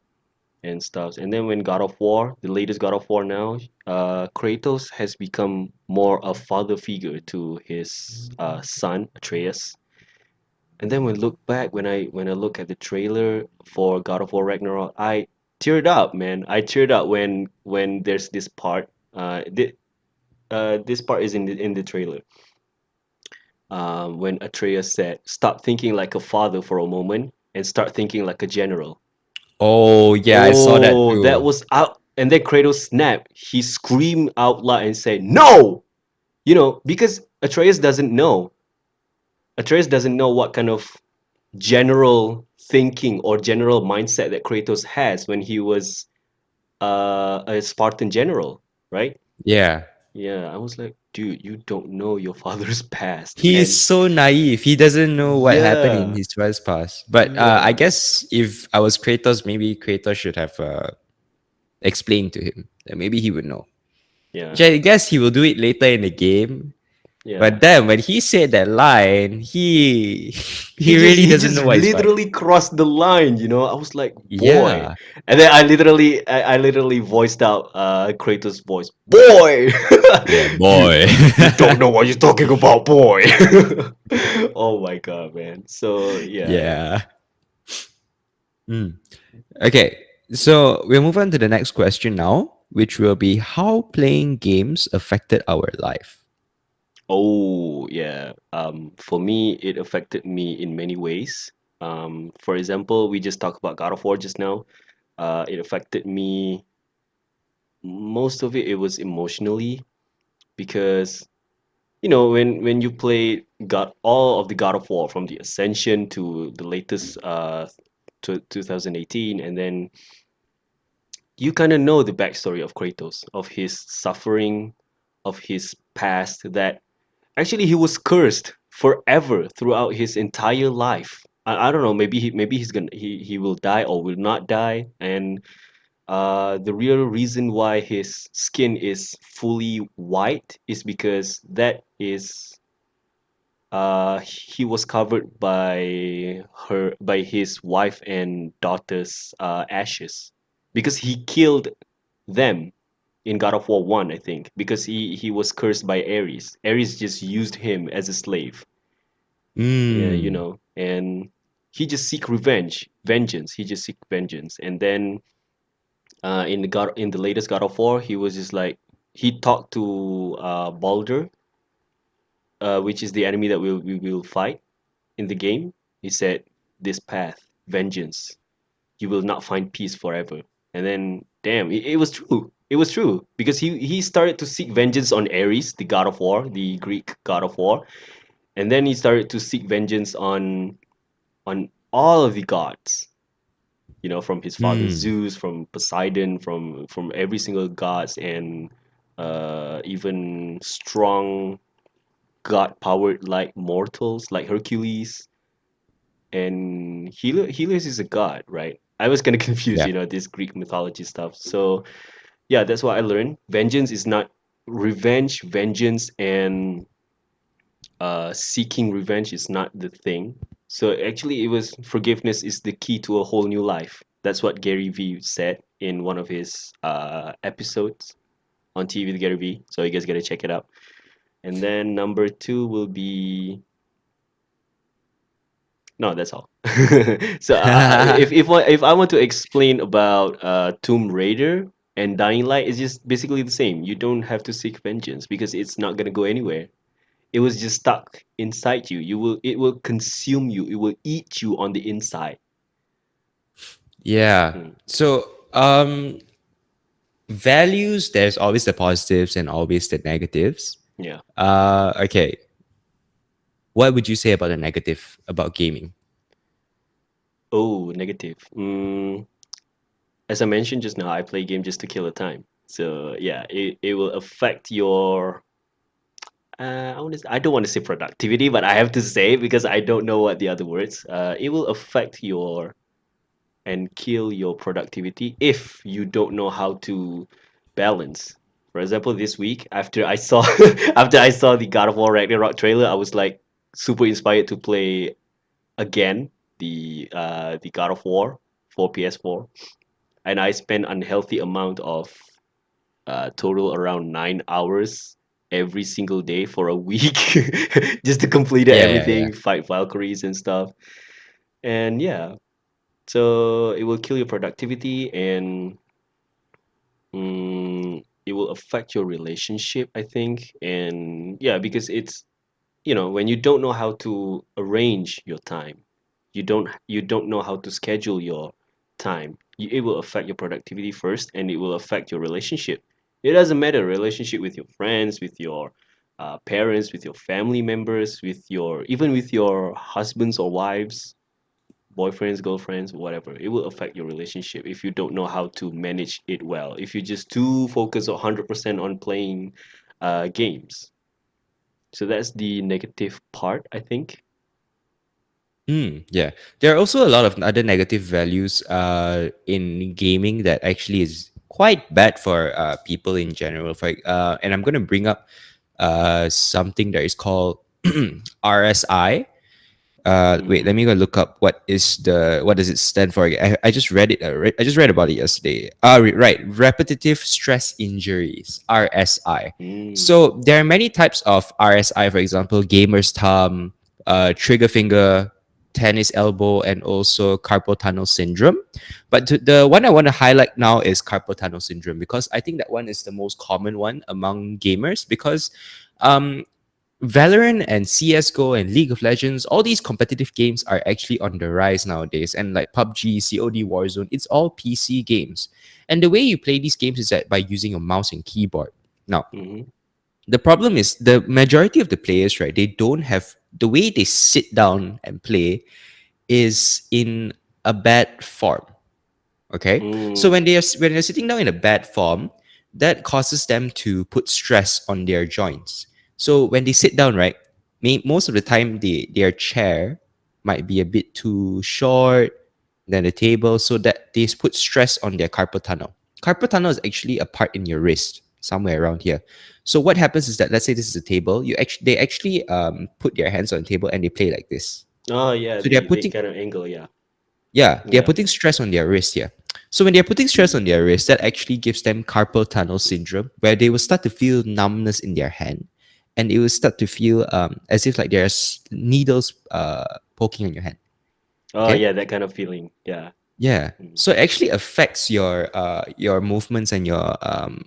and stuff. And then when God of War, the latest God of War now, Kratos has become more a father figure to his son Atreus. And then when I look at the trailer for God of War Ragnarok, I teared up, man. I teared up when there's this part. This part is in the trailer. When Atreus said, "Stop thinking like a father for a moment and start thinking like a general." Oh, yeah, I saw that Oh, that too. was out. And then Kratos snapped. He screamed out loud and said, "No!" Because Atreus doesn't know what kind of general thinking or general mindset that Kratos has when he was a Spartan general, right? Yeah. Yeah, I was like, dude, you don't know your father's past. He's And so naive. He doesn't know what happened in yeah, his first past. But I yeah, guess if I was Kratos, maybe Kratos should have explained to him. That maybe he would know. Which yeah, I guess he will do it later in the game. yeah. But then when he said that line, he he he just really he doesn't just know what he's fighting. literally crossed the line. I was like, boy. Yeah. And then I literally voiced out Kratos' voice, boy. Yeah, you boy. you don't know what you're talking about, boy. Oh my god, man. So yeah. Yeah. Mm. Okay. So we'll move on to the next question now, which will be how playing games affected our life. Oh yeah. For me it affected me in many ways. For example, we just talked about God of War just now. It affected me, most of it was emotionally, because when you play God all of the God of War from the Ascension to the latest to 2018, and then you kind of know the backstory of Kratos, of his suffering, of his past, that actually he was cursed forever throughout his entire life. I don't know, maybe he's gonna he will die or will not die. And The real reason why his skin is fully white is because that is he was covered by his wife and daughter's ashes because he killed them in God of War 1, I think, because he was cursed by Ares. Ares just used him as a slave. Yeah, you Mm. know, and he just seek revenge, vengeance. He just seek vengeance. And then in the latest God of War, he was just like he talked to Baldur, which is the enemy that we will fight in the game. He said, "This path, vengeance, you will not find peace forever." And then, damn, it was true. It was true because he started to seek vengeance on Ares, the god of war, the Greek god of war, and then he started to seek vengeance on all of the gods. You know, from his father Mm. Zeus, from Poseidon, from every single gods, and even strong god powered like mortals like Hercules and Helios is a god, right? I was kind of confused, Yeah. you know, this Greek mythology stuff. So yeah, that's what I learned. Vengeance is not revenge. Vengeance and seeking revenge is not the thing. So actually, it was forgiveness is the key to a whole new life. That's what Gary Vee said in one of his episodes on TV with Gary Vee. So you guys gotta check it out. And then number two will be no, that's all. So if I want to explain about Tomb Raider and Dying Light, it's just basically the same. You don't have to seek vengeance because it's not gonna go anywhere. It was just stuck inside you. It will consume you. It will eat you on the inside. Yeah. Mm, So, values, there's always the positives and always the negatives. yeah. Okay. What would you say about the negative about gaming? Oh, negative. As I mentioned just now, I play game just to kill the time. So yeah, it will affect your I don't want to say productivity, but I have to say because I don't know what the other words. It will affect your and kill your productivity if you don't know how to balance. For example, this week after I saw after I saw the God of War Ragnarok trailer, I was like super inspired to play again the God of War for PS4, and I spent unhealthy amount of total around 9 hours every single day for a week just to complete Yeah, yeah, yeah. everything, fight Valkyries and stuff. And yeah, so it will kill your productivity and it will affect your relationship, I think. And yeah, because it's when you don't know how to arrange your time, you don't know how to schedule your time, it will affect your productivity first, and it will affect your relationship. It doesn't matter relationship with your friends, with your parents, with your family members, with your even with your husbands or wives, boyfriends, girlfriends, whatever. It will affect your relationship if you don't know how to manage it well. If you just too focus 100% on playing games. So that's the negative part, I think. Yeah. There are also a lot of other negative values in gaming that actually is quite bad for people in general. And I'm going to bring up something that is called RSI. Wait, Mm-hmm. let me go look up what does it stand for? I just read it. I just read about it yesterday. Right, repetitive stress injuries (RSI). Mm, So there are many types of RSI. For example, gamer's thumb, trigger finger, tennis elbow, and also carpal tunnel syndrome. But the one I want to highlight now is carpal tunnel syndrome because I think that one is the most common one among gamers because um, Valorant and CS:GO and League of Legends, all these competitive games are actually on the rise nowadays. And like PUBG, COD, Warzone, it's all PC games. And the way you play these games is that by using a mouse and keyboard. Now, mm-hmm. the problem is the majority of the players, right? They don't have the way they sit down and play is in a bad form. Okay, so Mm, when they're sitting down in a bad form, that causes them to put stress on their joints. So when they sit down, right, most of the time their chair might be a bit too short than the table, so that they put stress on their carpal tunnel. Carpal tunnel is actually a part in your wrist, somewhere around here. So what happens is that, let's say this is a table, they actually put their hands on the table and they play like this. Oh yeah, So they're the putting, kind of angle, yeah. yeah, they're Yeah. putting stress on their wrist here. So when they're putting stress on their wrist, that actually gives them carpal tunnel syndrome, where they will start to feel numbness in their hand, and it will start to feel as if like there's needles poking on your hand. Oh Okay. yeah, that kind of feeling. Yeah. Yeah. Mm. So it actually affects your movements and your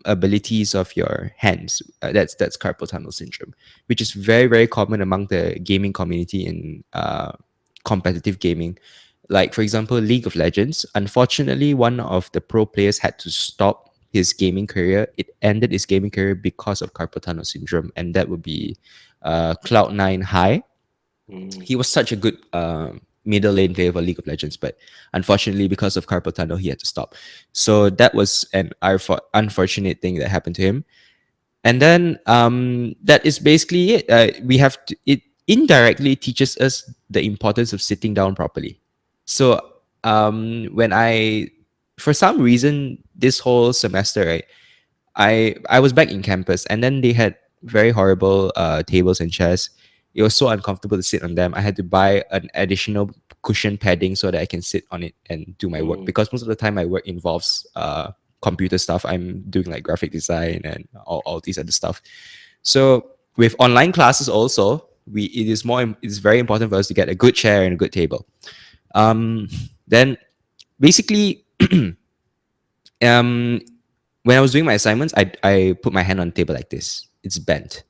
abilities of your hands. That's carpal tunnel syndrome, which is very very common among the gaming community in competitive gaming. Like for example, League of Legends. Unfortunately, one of the pro players had to stop his gaming career. It ended his gaming career because of carpal tunnel syndrome, and that would be Cloud9 High. Mm. He was such a good middle lane player for League of Legends, but unfortunately, because of carpal tunnel, he had to stop. So that was an unfortunate thing that happened to him. And then that is basically it. We have to, it indirectly teaches us the importance of sitting down properly. So when I, for some reason, this whole semester, right, I was back in campus, and then they had very horrible tables and chairs. It was so uncomfortable to sit on them. I had to buy an additional cushion padding so that I can sit on it and do my work, Mm. because most of the time my work involves computer stuff. I'm doing like graphic design and all these other stuff. So with online classes also, it is very important for us to get a good chair and a good table. Um, then basically um when I was doing my assignments, I put my hand on the table like this. It's bent.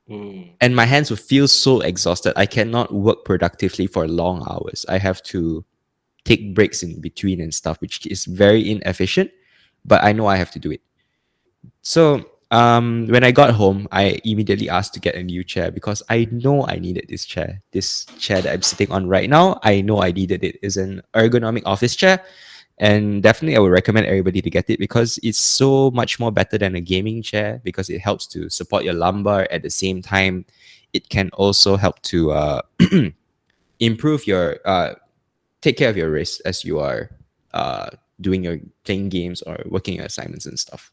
Mm. And my hands would feel so exhausted. I cannot work productively for long hours. I have to take breaks in between and stuff, which is very inefficient, but I know I have to do it. So when I got home, I immediately asked to get a new chair because I know I needed this chair. This chair that I'm sitting on right now, I know I needed it. It's an ergonomic office chair. And definitely, I would recommend everybody to get it because it's so much more better than a gaming chair because it helps to support your lumbar. At the same time, it can also help to improve your take care of your wrist as you are uh, doing your playing games or working your assignments and stuff.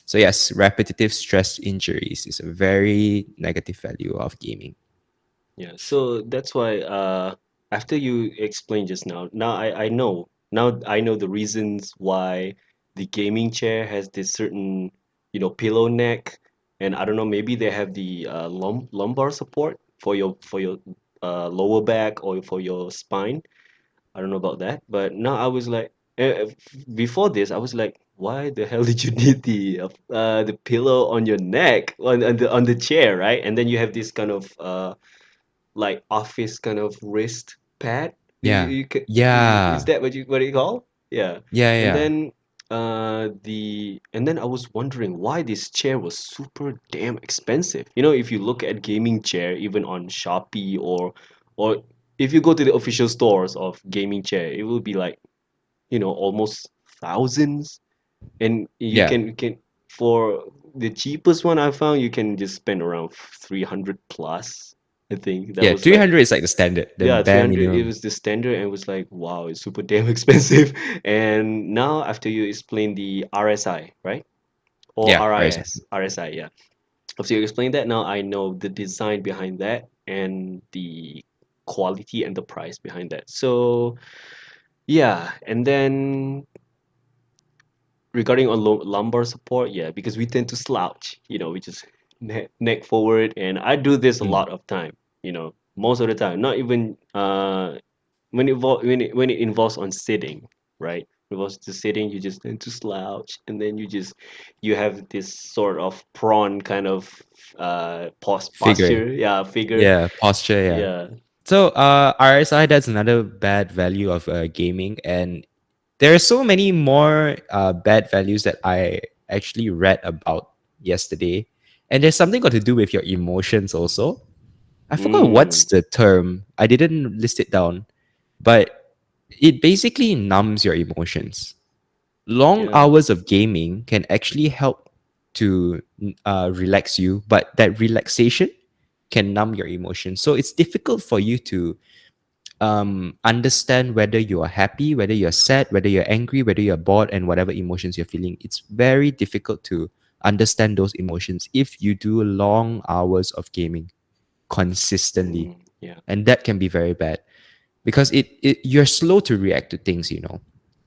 So yes, repetitive stress injuries is a very negative value of gaming. Yeah, so that's why after you explained just now, now I know the reasons why the gaming chair has this certain, pillow neck, and I don't know, maybe they have the lumbar support for your lower back or for your spine. I don't know about that, but now I was like, before this, I was like, why the hell did you need the pillow on your neck on the chair, right? And then you have this kind of like office kind of wrist pad. Yeah, Is yeah, that what you call? Yeah. yeah, And yeah, then I was wondering why this chair was super damn expensive. If you look at gaming chair even on Shopee or if you go to the official stores of gaming chair, it will be like, almost thousands. And yeah, you can for the cheapest one I found, you can just spend around 300 plus. I think that yeah. was like, 300 is like the standard, the yeah, bare 300. It minimum. was the standard, and it was like, wow, it's super damn expensive. And now after you explain the RSI, right? Or Yeah, RSI. RSI, yeah. After you explain that, now I know the design behind that and the quality and the price behind that. So yeah, and then regarding on lumbar support, yeah, because we tend to slouch, we just neck forward, and I do this a Mm. lot of time, most of the time. Not even when it involves on sitting, right? Involves to sitting, you just tend to slouch, and then you have this sort of prawn kind of Figure. posture, yeah, figure, Yeah, posture. Yeah. yeah. So RSI, that's another bad value of gaming, and there are so many more bad values that I actually read about yesterday, and there's something got to do with your emotions also. I forgot what's Mm, the term. I didn't list it down, but it basically numbs your emotions. Long yeah. hours of gaming can actually help to relax you, but that relaxation can numb your emotions. So it's difficult for you to understand whether you are happy, whether you're sad, whether you're angry, whether you're bored, and whatever emotions you're feeling. It's very difficult to understand those emotions if you do long hours of gaming consistently, Yeah. and that can be very bad because it you're slow to react to things.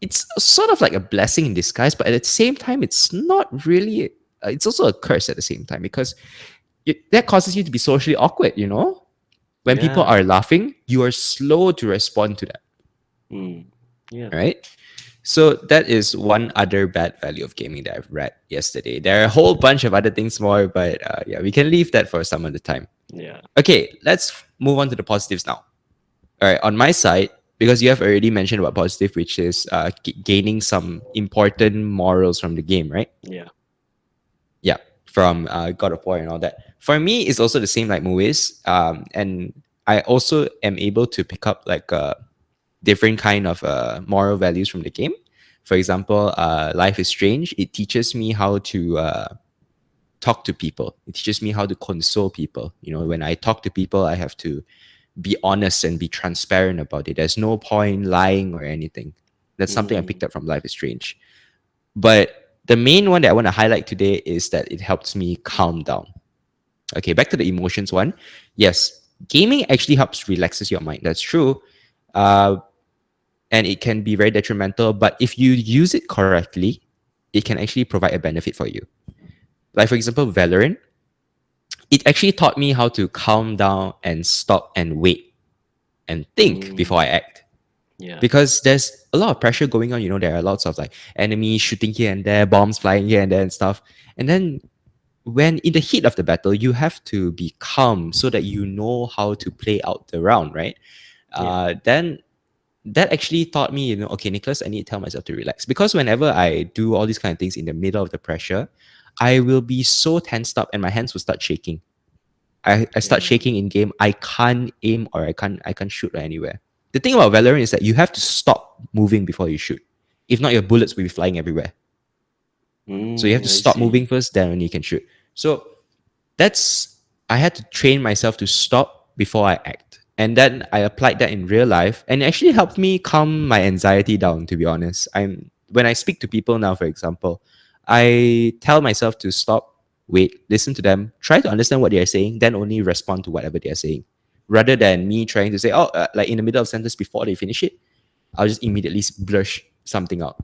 It's sort of like a blessing in disguise, but at the same time it's not really. It's also a curse at the same time because that causes you to be socially awkward. When people Yeah. are laughing, you are slow to respond to that, Mm. Yeah. right? So that is one other bad value of gaming that I've read yesterday. There are a whole bunch of other things more, but yeah, we can leave that for some other time. Yeah. Okay, let's move on to the positives now. All right, on my side, because you have already mentioned about positive, which is gaining some important morals from the game, right? Yeah. Yeah, from God of War and all that. For me, it's also the same like Muiz, and I also am able to pick up like different kind of moral values from the game. For example, Life is Strange. It teaches me how to talk to people. It teaches me how to console people. When I talk to people, I have to be honest and be transparent about it. There's no point lying or anything. That's something I picked Mm. up from Life is Strange. But the main one that I want to highlight today is that it helps me calm down. Okay, back to the emotions one. Yes, gaming actually helps relaxes your mind. That's true. Uh, and it can be very detrimental. But if you use it correctly, it can actually provide a benefit for you. Like, for example, Valorant, it actually taught me how to calm down and stop and wait and think before Mm. I act. Yeah. Because there's a lot of pressure going on. There are lots of like enemies shooting here and there, bombs flying here and there and stuff. And then when in the heat of the battle, you have to be calm so that you know how to play out the round, right? Yeah. Then that actually taught me, okay, Nicholas, I need to tell myself to relax. Because whenever I do all these kind of things in the middle of the pressure, I will be so tensed up and my hands will start shaking. I start Yeah. shaking in game. I can't aim or I can't shoot anywhere. The thing about Valorant is that you have to stop moving before you shoot. If not, your bullets will be flying everywhere. So you have to I stop see. moving first, then only you can shoot. So that's I had to train myself to stop before I act. And then I applied that in real life and it actually helped me calm my anxiety down, to be honest. When I speak to people now, for example, I tell myself to stop, wait, listen to them, try to understand what they are saying, then only respond to whatever they are saying. Rather than me trying to say, like in the middle of sentence before they finish it, I'll just immediately blush something out.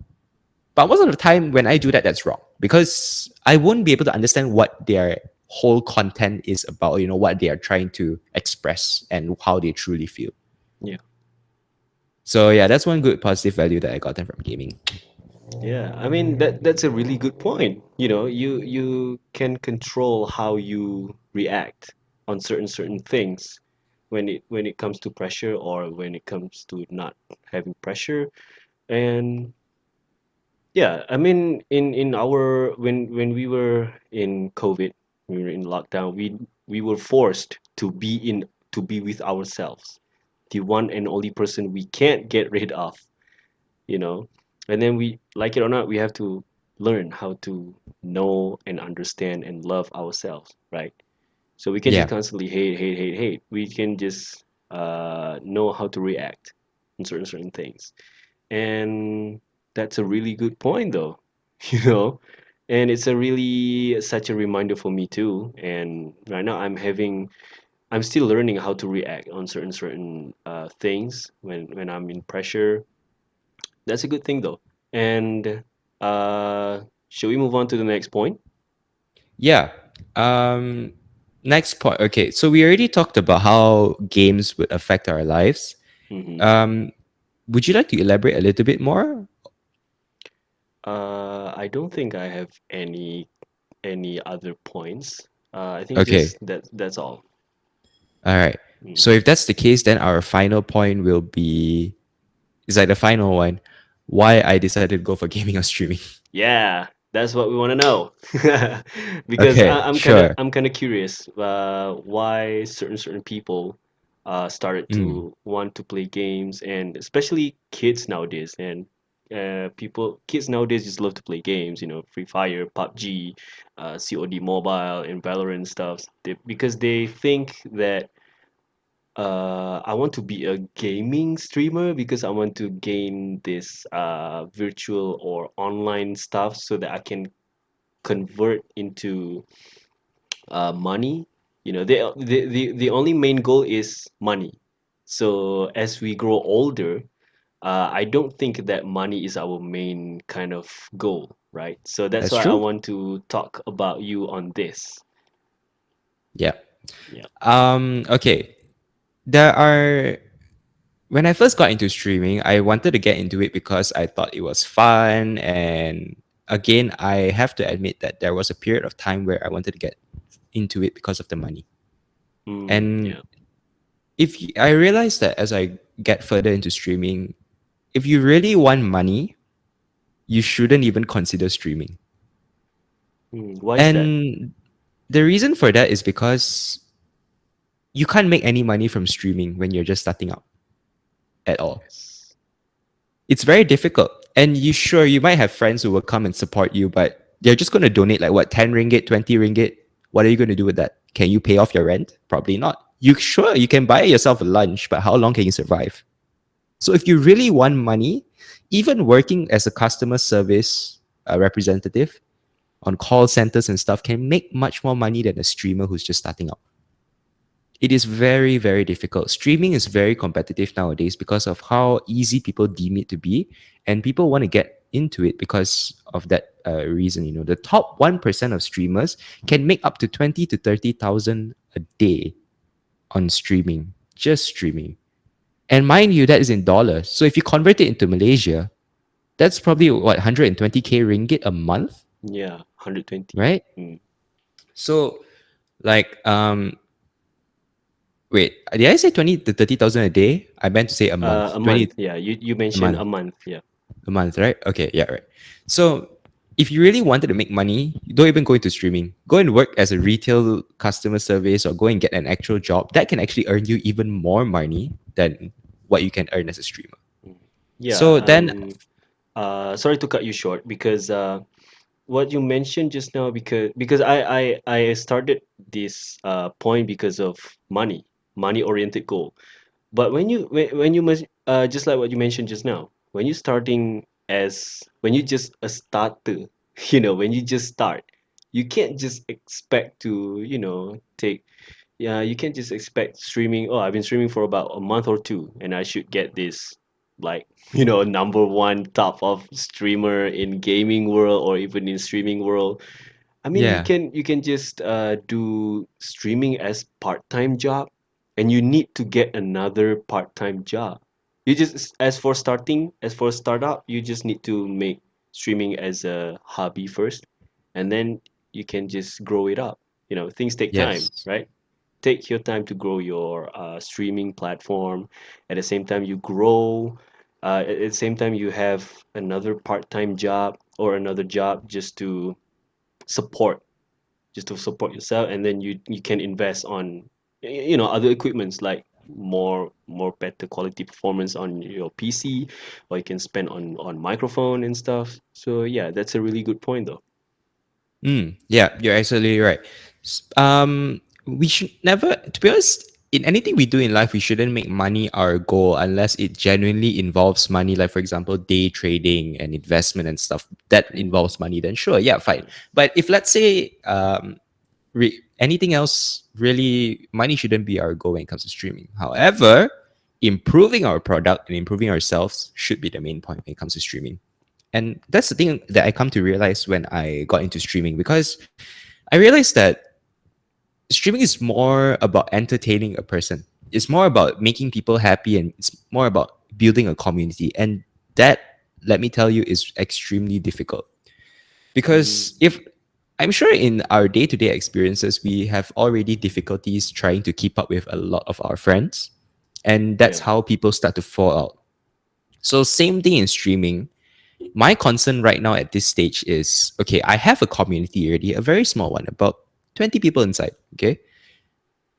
But most of the time, when I do that, that's wrong because I won't be able to understand what their whole content is about, what they are trying to express and how they truly feel. Yeah. So, yeah, that's one good positive value that I gotten from gaming. Yeah. I mean that's a really good point. You can control how you react on certain things when it comes to pressure or when it comes to not having pressure. And yeah, I mean in our when we were in COVID, we were in lockdown, we were forced to be with ourselves, the one and only person we can't get rid of, you know. And then we, like it or not, we have to learn how to know and understand and love ourselves, right? So we can just Yeah. constantly hate. We can just know how to react on certain things. And that's a really good point though, you know. And it's a really such a reminder for me too. And right now I'm still learning how to react on certain things when I'm in pressure. That's a good thing though. And should we move on to the next point? Yeah. Um, Next point. Okay. So, we already talked about how games would affect our lives. Mm-hmm. Um, would you like to elaborate a little bit more? I don't think I have any other points. I think Okay. just that's all. All right. So, Mm. if that's the case, then our final point will be it's like the final one. Why I decided to go for gaming or streaming. Yeah, that's what we want to know. Because Okay, sure. I'm kind of curious why certain people started Mm, to want to play games, and especially kids nowadays. And kids nowadays just love to play games. Free Fire, PUBG, COD Mobile, and Valorant stuff. Because they think that I want to be a gaming streamer because I want to gain this virtual or online stuff so that I can convert into money. You know, the only main goal is money. So as we grow older, I don't think that money is our main kind of goal, right? So that's That's why I true. want to talk about you on this. Yeah. Yeah. Okay. There are when I first got into streaming, I wanted to get into it because I thought it was fun. And again, I have to admit that there was a period of time where I wanted to get into it because of the money. And Yeah. I realized that as I get further into streaming, if you really want money, you shouldn't even consider streaming. Why is that? And the reason for that is because you can't make any money from streaming when you're just starting out at all. Yes. It's very difficult. And you might have friends who will come and support you, but they're just going to donate like what, 10 ringgit, 20 ringgit. What are you going to do with that? Can you pay off your rent? Probably not. You can buy yourself a lunch, but how long can you survive? So if you really want money, even working as a customer service representative on call centers and stuff can make much more money than a streamer who's just starting out. It is very, very difficult. Streaming is very competitive nowadays because of how easy people deem it to be, and people want to get into it because of that reason. The top 1% of streamers can make up to 20 to 30,000 a day on streaming, just streaming. And mind you, that is in dollars. So if you convert it into Malaysia, that's probably what, 120k ringgit a month, Yeah, 120. right? Mm. So like wait, did I say 20 to 30,000 a day? I meant to say a month. A 20 month. Yeah, you a mentioned month. a month. Yeah. A month, right? Okay, yeah, right. So if you really wanted to make money, you don't even go into streaming. Go and work as a retail customer service or go and get an actual job. That can actually earn you even more money than what you can earn as a streamer. Mm. Yeah. So then Sorry to cut you short because what you mentioned just now, because I started this point because of money oriented goal. But when you must just like what you mentioned just now, when you just a starter, when you just start, you can't just expect to, take yeah, you can't just expect streaming. Oh, I've been streaming for about a month or two, and I should get this, like, number one top of streamer in gaming world or even in streaming world. I mean, you yeah, can you can just do streaming as part-time job, and you need to get another part-time job. You just as for startup, you just need to make streaming as a hobby first, and then you can just grow it up. Things take time, yes, right? Take your time to grow your streaming platform. At the same time, you grow. At the same time, you have another part-time job or another job support just to support yourself, and then you can invest on other equipments like more better quality performance on your PC, or you can spend on microphone and stuff. So yeah, that's a really good point though. Yeah, you're absolutely right. We should never, to be honest, in anything we do in life, we shouldn't make money our goal unless it genuinely involves money. Like, for example, day trading and investment and stuff that Mm, involves money, then sure, yeah, fine. But if let's say anything else, really, money shouldn't be our goal when it comes to streaming. However, improving our product and improving ourselves should be the main point when it comes to streaming. And that's the thing that I come to realize when I got into streaming, because I realized that streaming is more about entertaining a person. It's more about making people happy, and it's more about building a community. And that, let me tell you, is extremely difficult. mm, Because if I'm sure in our day to day experiences, we have already difficulties trying to keep up with a lot of our friends. And that's yeah. how people start to fall out. So, same thing in streaming. My concern right now at this stage is, okay, I have a community already, a very small one, about 20 people inside. Okay.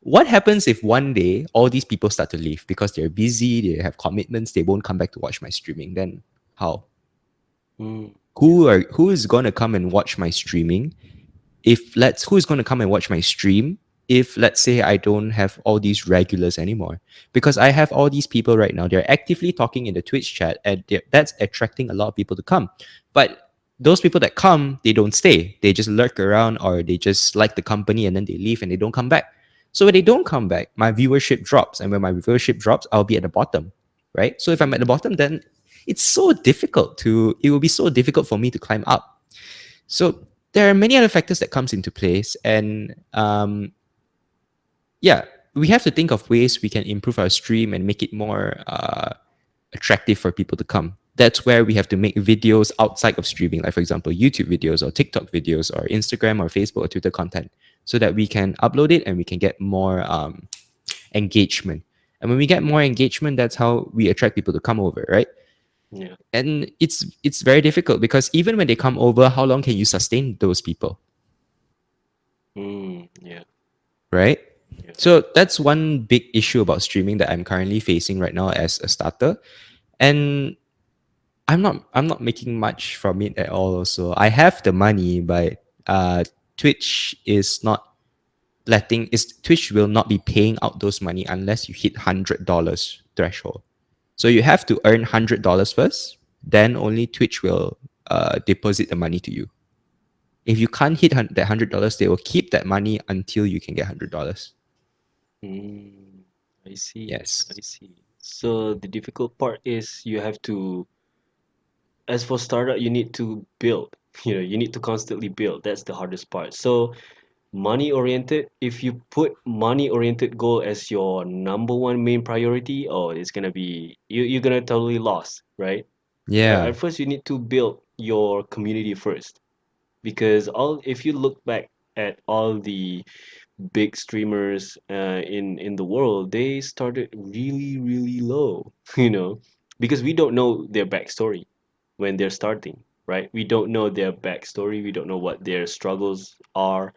What happens if one day all these people start to leave because they're busy, they have commitments, they won't come back to watch my streaming? Then how? Yeah. Who is gonna come and watch my streaming? Who's gonna come and watch my stream if let's say I don't have all these regulars anymore, because I have all these people right now, they're actively talking in the Twitch chat, and that's attracting a lot of people to come. But those people that come, they don't stay. They just lurk around, or they just like the company and then they leave and they don't come back. So when they don't come back, my viewership drops. And when my viewership drops, I'll be at the bottom, right? So if I'm at the bottom, then it will be so difficult for me to climb up. So there are many other factors that comes into place. And yeah, we have to think of ways we can improve our stream and make it more attractive for people to come. That's where we have to make videos outside of streaming, like for example, YouTube videos or TikTok videos or Instagram or Facebook or Twitter content, so that we can upload it and we can get more engagement. And when we get more engagement, that's how we attract people to come over, right? Yeah. And it's very difficult because even when they come over, how long can you sustain those people, Yeah. right? Yeah. So that's one big issue about streaming that I'm currently facing right now as a starter. And I'm not making much from it at all also. I have the money, but Twitch is not Twitch will not be paying out those money unless you hit $100 threshold. So you have to earn $100 first, then only Twitch will deposit the money to you. If you can't hit that $100, they will keep that money until you can get $100. Mm, I see. Yes. I see. So the difficult part is you have to, as for startup, you need to build. You need to constantly build. That's the hardest part. So money oriented, if you put money oriented goal as your number one main priority, oh, it's gonna be you're gonna totally lost, right? Yeah. At first, you need to build your community first, because all if you look back at all the big streamers in the world, they started really really low, because we don't know their backstory when they're starting, right? We don't know their backstory. We don't know what their struggles are,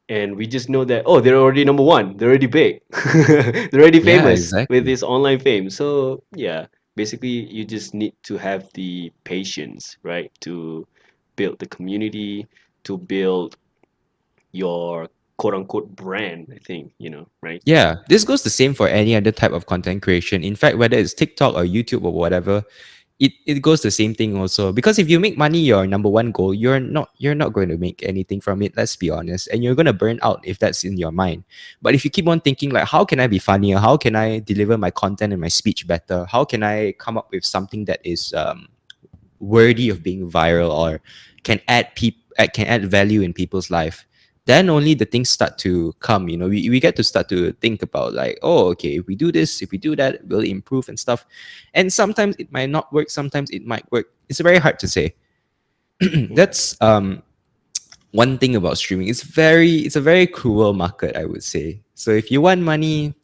and we just know that, oh, they're already number one, they're already big, they're already Yeah, famous with exactly. this online fame. So yeah, basically you just need to have the patience, right, to build the community, to build your quote unquote brand, I think, right? Yeah, this goes the same for any other type of content creation. In fact, whether it's TikTok or YouTube or whatever, it goes the same thing also. Because if you make money your number one goal, you're not going to make anything from it, let's be honest. And you're gonna burn out if that's in your mind. But if you keep on thinking like, how can I be funnier? How can I deliver my content and my speech better? How can I come up with something that is worthy of being viral or can add value in people's life, then only the things start to come. We get to start to think about like, oh, okay, if we do this, if we do that, will it improve and stuff. And sometimes it might not work, sometimes it might work. It's very hard to say. Yeah. That's one thing about streaming. It's a very cruel market, I would say. So if you want money,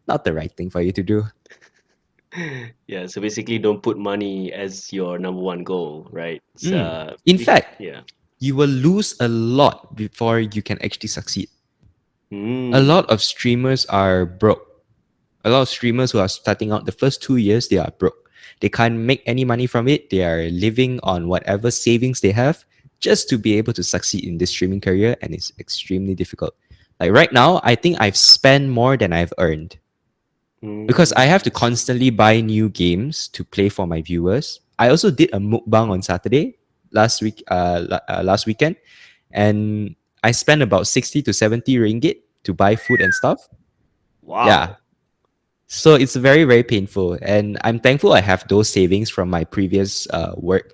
not the right thing for you to do. Yeah, so basically don't put money as your number one goal, right? In fact, Yeah. you will lose a lot before you can actually succeed. A Mm. lot of streamers are broke. A lot of streamers who are starting out, the first 2 years, they are broke. They can't make any money from it. They are living on whatever savings they have just to be able to succeed in this streaming career, and it's extremely difficult. Like right now, I think I've spent more than I've earned because I have to I see. constantly buy new games to play for my viewers. I also did a mukbang on Saturday last weekend, and I spent about 60 to 70 ringgit to buy food and stuff. Yeah, Wow. so it's very, very painful. And I'm thankful I have those savings from my previous work.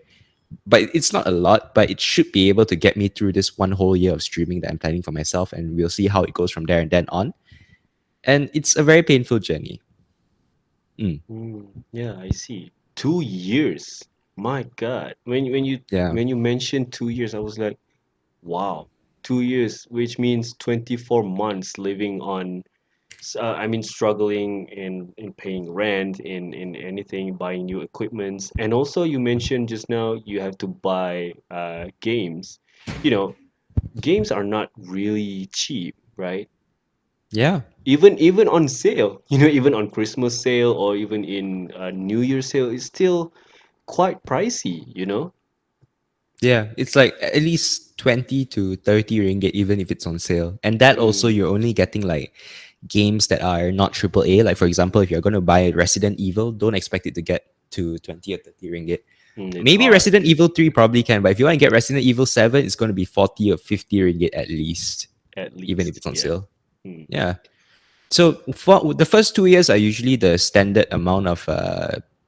But it's not a lot, but it should be able to get me through this one whole year of streaming that I'm planning for myself. And we'll see how it goes from there and then on. And it's a very painful journey. Mm, Yeah, I see. 2 years. My God. yeah. When you mentioned 2 years, I was like, wow, 2 years, which means 24 months living on. I mean, struggling in paying rent, in anything, buying new equipments, and also you mentioned just now you have to buy games. You know, games are not really cheap, right? Yeah. Even on sale, even on Christmas sale or even in New Year sale, it's still quite pricey. Yeah, it's like at least 20 to 30 ringgit, even if it's on sale. And that also, Mm, you're only getting like games that are not triple A. Like, for example, if you're going to buy Resident Evil, don't expect it to get to 20 or 30 ringgit. it's Maybe hard. Resident Evil 3 probably can, but if you want to get Resident Evil 7, it's going to be 40 or 50 ringgit at least, At even if least, it's on yeah. sale. Mm, Yeah. So for the first 2 years are usually the standard amount of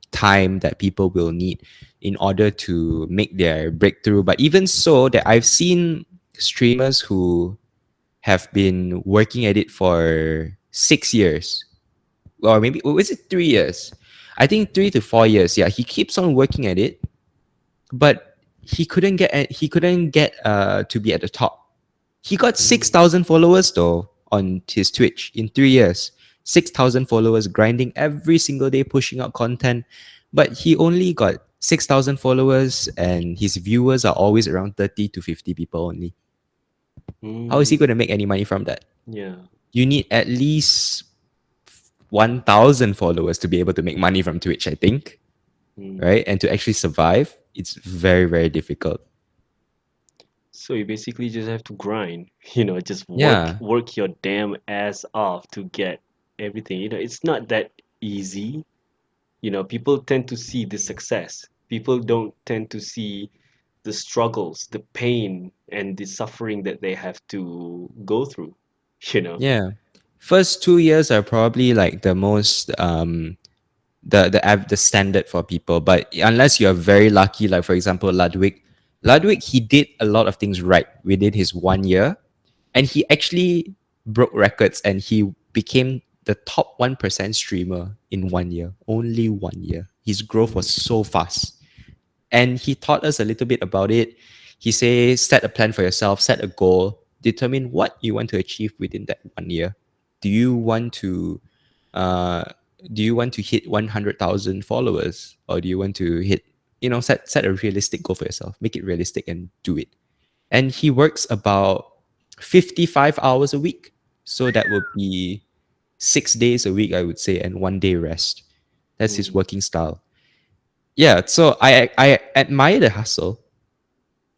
time that people will need in order to make their breakthrough. But even so, that I've seen streamers who have been working at it for 6 years, or maybe was it 3 years? I think 3 to 4 years. Yeah, he keeps on working at it, but he couldn't get to be at the top. He got mm, 6,000 followers though on his Twitch in 3 years. 6,000 followers, grinding every single day, pushing out content. But he only got 6,000 followers, and his viewers are always around 30 to 50 people only. How is he mm, going to make any money from that? yeah. You need at least 1,000 followers to be able to make money from Twitch, I think, Mm. right? And to actually survive, it's very, very difficult. So you basically just have to grind, just Yeah, work your damn ass off to get everything. It's not that easy. People tend to see the success. People don't tend to see the struggles, the pain, and the suffering that they have to go through, you know. yeah. First 2 years are probably like the most the standard for people. But unless you're very lucky, like for example Ludwig, he did a lot of things right within his 1 year, and he actually broke records, and he became the top 1% streamer in 1 year. Only 1 year. His growth was Mm, so fast, and he taught us a little bit about it. He says, set a plan for yourself, set a goal, determine what you want to achieve within that 1 year. Do you want to uh, do you want to hit 100,000 followers, or do you want to hit, set a realistic goal for yourself, make it realistic and do it. And he works about 55 hours a week, so that would be 6 days a week, I would say, and 1 day rest. That's his mm, working style. Yeah, so I admire the hustle,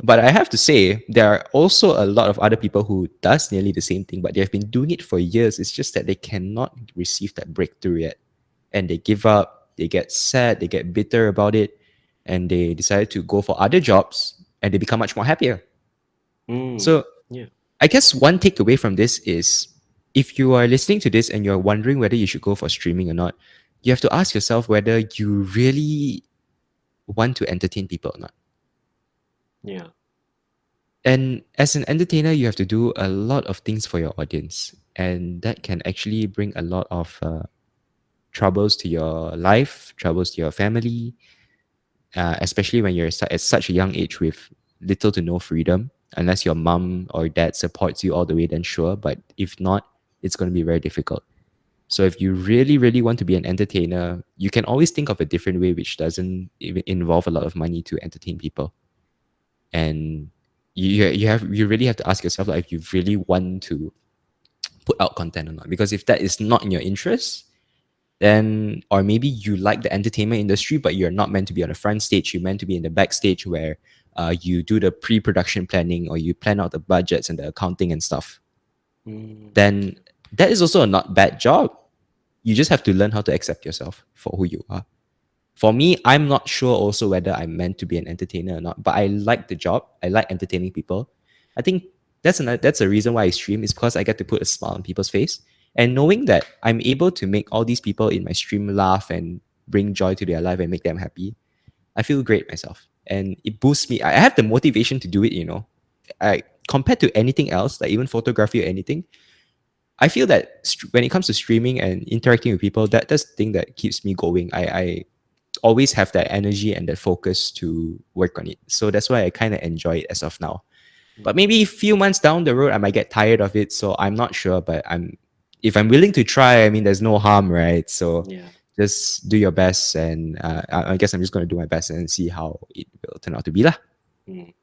but I have to say there are also a lot of other people who does nearly the same thing, but they have been doing it for years. It's just that they cannot receive that breakthrough yet, and they give up. They get sad. They get bitter about it, and they decide to go for other jobs, and they become much more happier. mm, So yeah. I guess one takeaway from this is, if you are listening to this and you're wondering whether you should go for streaming or not, you have to ask yourself whether you really want to entertain people or not. Yeah. And as an entertainer, you have to do a lot of things for your audience, and that can actually bring a lot of troubles to your life, troubles to your family, especially when you're at such a young age with little to no freedom. Unless your mom or dad supports you all the way, then sure. But if not, it's going to be very difficult. So if you really, really want to be an entertainer, you can always think of a different way which doesn't even involve a lot of money to entertain people. And you really have to ask yourself, like, if you really want to put out content or not. Because if that is not in your interest, then, or maybe you like the entertainment industry, but you're not meant to be on the front stage. You're meant to be in the backstage where you do the pre-production planning, or you plan out the budgets and the accounting and stuff. Mm, Then that is also a not bad job. You just have to learn how to accept yourself for who you are. For me, I'm not sure also whether I'm meant to be an entertainer or not, but I like the job. I like entertaining people. I think that's a reason why I stream, is because I get to put a smile on people's face. And knowing that I'm able to make all these people in my stream laugh and bring joy to their life and make them happy, I feel great myself. And it boosts me. I have the motivation to do it. I compared to anything else, like even photography or anything, I feel that when it comes to streaming and interacting with people, that's the thing that keeps me going. I always have that energy and that focus to work on it. So that's why I kind of enjoy it as of now. But mm, maybe a few months down the road, I might get tired of it. So I'm not sure. But if I'm willing to try, I mean, there's no harm, right? So yeah. just do your best, and I guess I'm just going to do my best and see how it will turn out to be lah. Mm.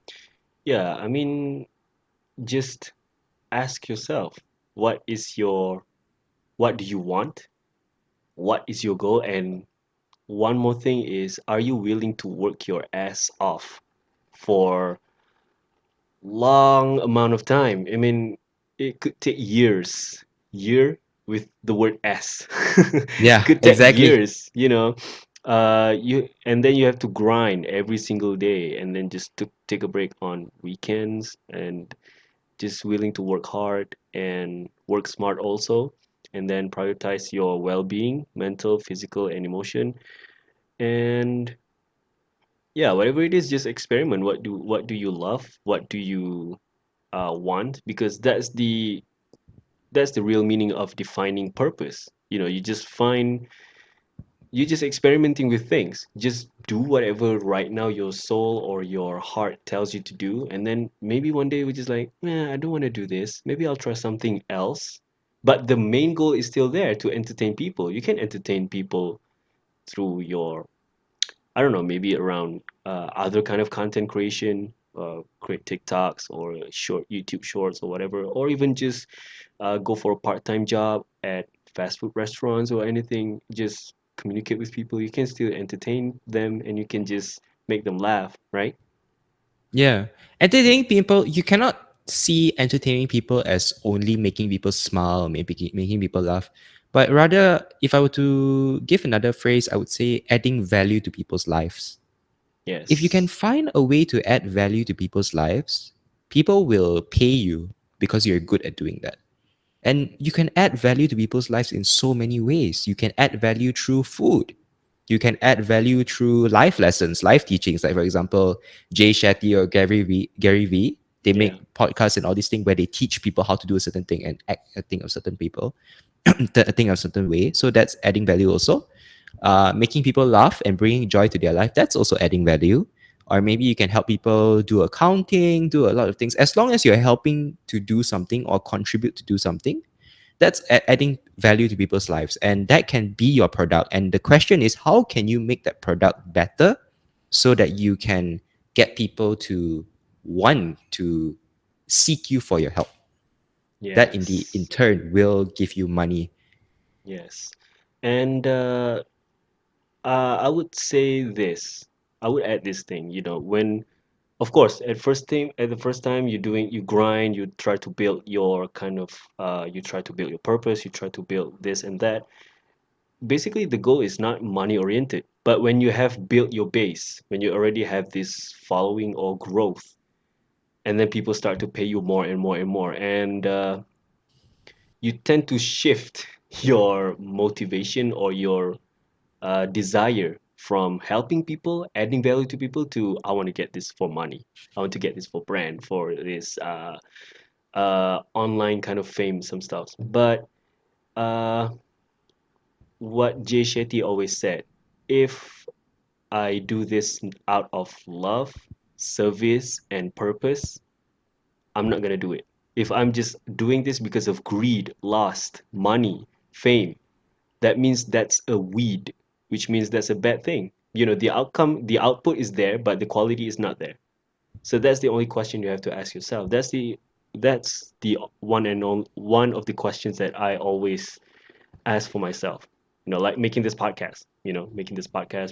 Yeah, I mean, just ask yourself, what is your what do you want? What is your goal? And one more thing is, are you willing to work your ass off for long amount of time. I mean, it could take years. Year with the word S. It Yeah, could take exactly. years, you know. You and then you have to grind every single day, and then just to take a break on weekends, and just willing to work hard and work smart also, and then prioritize your well-being, mental, physical, and emotion. And yeah, whatever it is, just experiment. What do you love? What do you want? Because that's the real meaning of defining purpose. You just experimenting with things. Just do whatever right now your soul or your heart tells you to do, and then maybe one day we're just like, man, I don't want to do this. Maybe I'll try something else. But the main goal is still there, to entertain people. You can entertain people through your, I don't know, maybe around other kind of content creation, create TikToks or short YouTube shorts or whatever, or even just go for a part-time job at fast food restaurants or anything. Just communicate with people. You can still entertain them, and you can just make them laugh, right? Yeah. Entertaining people, you cannot see entertaining people as only making people smile, maybe making people laugh. But rather, if I were to give another phrase, I would say adding value to people's lives. If you can Yes. find a way to add value to people's lives, people will pay you because you're good at doing that. And you can add value to people's lives in so many ways. You can add value through food. You can add value through life lessons, life teachings. Like, for example, Jay Shetty or Gary V, they Yeah. make podcasts and all these things where they teach people how to do a certain thing and act a thing of certain people, a thing of certain way. So that's adding value also. Making people laugh and bringing joy to their life, that's also adding value. Or maybe you can help people do accounting, do a lot of things. As long as you're helping to do something or contribute to do something, that's adding value to people's lives. And that can be your product. And the question is, how can you make that product better so that you can get people to want to seek you for your help? That in Yes. turn will give you money. Yes. And I would say this. I would add this thing. When, of course, at the first time you grind, you try to build your kind of, you try to build your purpose, you try to build this and that. Basically, the goal is not money oriented. But when you have built your base, when you already have this following or growth, and then people start to pay you more and more and more, and you tend to shift your motivation or your desire from helping people, adding value to people, to I want to get this for money. I want to get this for brand, for this online kind of fame, some stuff. But uh, what Jay Shetty always said, if I do this out of love, service, and purpose, I'm not gonna do it. If I'm just doing this because of greed, lust, money, fame, that means that's a weed, which means that's a bad thing. The outcome, the output is there, but the quality is not there. So that's the only question you have to ask yourself. That's the one of the questions that I always ask for myself. Like making this podcast,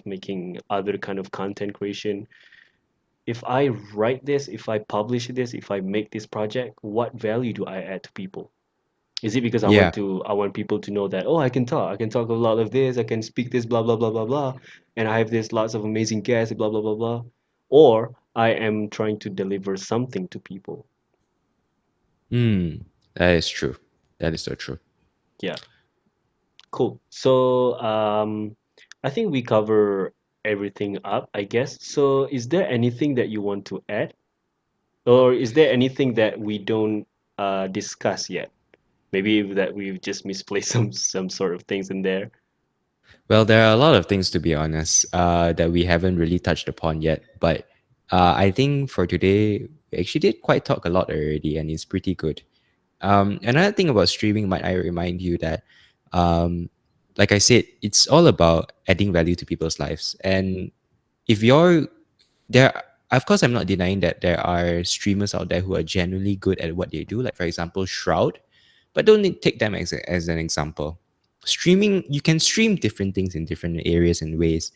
making other kind of content creation. If I write this, if I publish this, if I make this project, what value do I add to people? Is it because Yeah. I want people to know that, oh, I can talk a lot of this, I can speak this, blah blah blah blah blah, and I have this lots of amazing guests, blah blah blah blah, or I am trying to deliver something to people. Mm, that is true. That is so true. Yeah, cool. So I think we cover everything up, I guess. So is there anything that you want to add, or is there anything that we don't discuss yet? Maybe that we've just misplaced some sort of things in there. Well, there are a lot of things, to be honest, that we haven't really touched upon yet. But I think for today, we actually did quite talk a lot already, and it's pretty good. Another thing about streaming, might I remind you that, um, like I said, it's all about adding value to people's lives. And if you're there, of course, I'm not denying that there are streamers out there who are genuinely good at what they do. Like, for example, Shroud. But don't take them as an example. Streaming, you can stream different things in different areas and ways.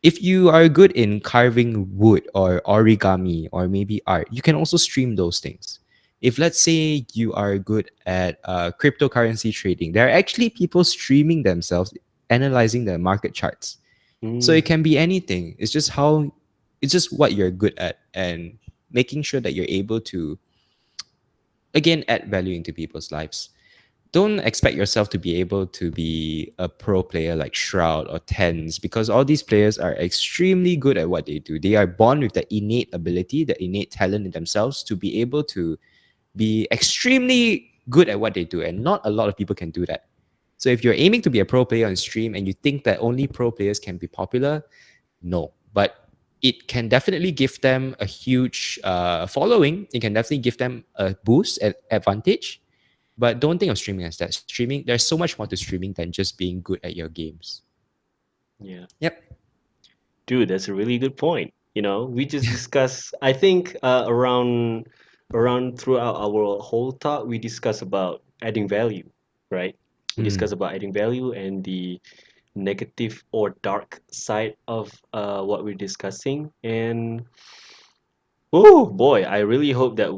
If you are good in carving wood or origami or maybe art, you can also stream those things. If let's say you are good at cryptocurrency trading, there are actually people streaming themselves, analyzing the market charts. So Mm, it can be anything. It's just what you're good at and making sure that you're able to again add value into people's lives. Don't expect yourself to be able to be a pro player like Shroud or Tens because all these players are extremely good at what they do. They are born with the innate ability, the innate talent in themselves to be able to be extremely good at what they do. And not a lot of people can do that. So if you're aiming to be a pro player on stream and you think that only pro players can be popular, no. But it can definitely give them a huge following. It can definitely give them a boost, an advantage, but don't think of streaming as that. Streaming, there's so much more to streaming than just being good at your games. yeah. Yep. Dude, that's a really good point. We just discuss. I think around throughout our whole talk, we discuss about adding value, right? We discuss Mm. about adding value and the negative or dark side of what we're discussing. And oh boy, I really hope that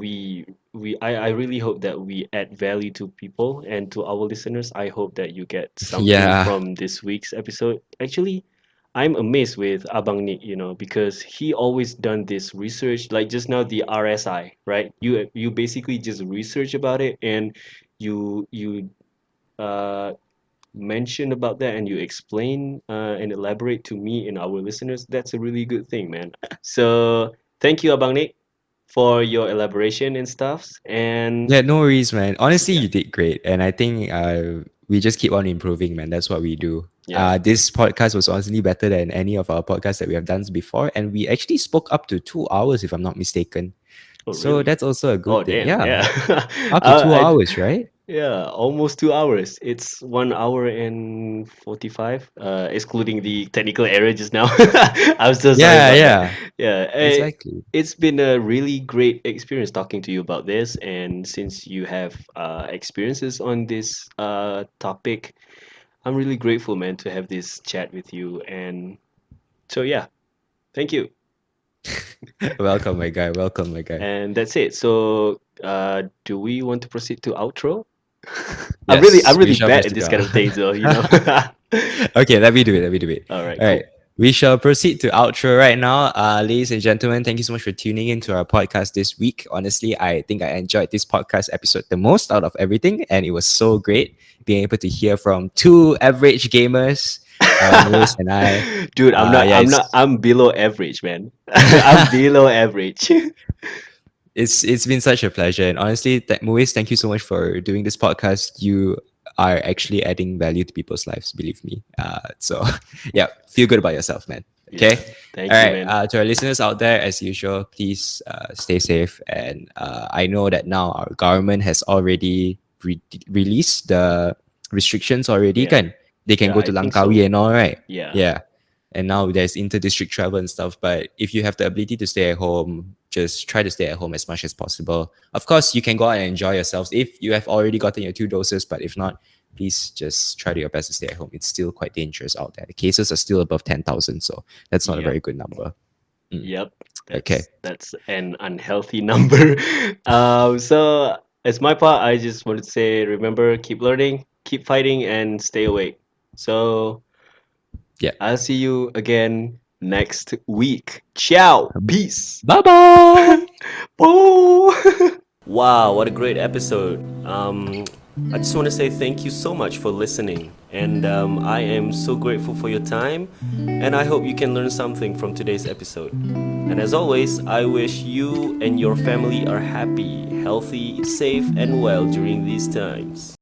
I really hope that we add value to people and to our listeners. I hope that you get something Yeah. from this week's episode. Actually, I'm amazed with abangnic, because he always done this research, like just now the RSI, right? You basically just research about it and you uh mention about that and you explain and elaborate to me and our listeners. That's a really good thing, man. So thank you, abangnic, for your elaboration and stuffs. And Yeah, no worries, man. Honestly, yeah, you did great. And I think we just keep on improving, man. That's what we do. yeah. This podcast was honestly better than any of our podcasts that we have done before. And we actually spoke up to 2 hours, if I'm not mistaken. Oh, So really? that's also a Oh, good thing. damn. Yeah. Yeah. Up to two I hours, right? Yeah, almost 2 hours. It's 1 hour and 45, excluding the technical error just now. I'm so sorry Yeah, about that. yeah. Yeah, Exactly. it's been a really great experience talking to you about this. And since you have experiences on this topic, I'm really grateful, man, to have this chat with you. And so, yeah, thank you. Welcome, my guy. Welcome, my guy. And that's it. So, do we want to proceed to outro? I'm Yes, we really shall bad at proceed this to kind of things, though. Okay, let me do it. Let me do it. All right, All right. cool. We shall proceed to outro right now. Ladies and gentlemen, thank you so much for tuning into our podcast this week. Honestly, I think I enjoyed this podcast episode the most out of everything, and it was so great being able to hear from two average gamers, Moise and I. Dude, Yeah, I'm below average, man. I'm below average. it's been such a pleasure, and honestly, Moise, thank you so much for doing this podcast. You are actually adding value to people's lives, believe me. So yeah, feel good about yourself, man. Yeah, Okay. All thank you, right. man. To our listeners out there, as usual, please stay safe. And I know that now our government has already released the restrictions already. Yeah, They can yeah, go I to think so. Langkawi and all, right? Yeah, Yeah. And now there's inter-district travel and stuff. But if you have the ability to stay at home, just try to stay at home as much as possible. Of course, you can go out and enjoy yourselves if you have already gotten your 2 doses. But if not, please just try to your best to stay at home. It's still quite dangerous out there. The cases are still above 10,000, so that's not a yep, very good number. Mm. yep. Okay. That's an unhealthy number. So as my part, I just wanted to say, remember, keep learning, keep fighting, and stay awake. So Yeah. I'll see you again next week. Ciao. Peace. Bye bye. Boo. Wow, what a great episode. I just want to say thank you so much for listening. And I am so grateful for your time. And I hope you can learn something from today's episode. And as always, I wish you and your family are happy, healthy, safe, and well during these times.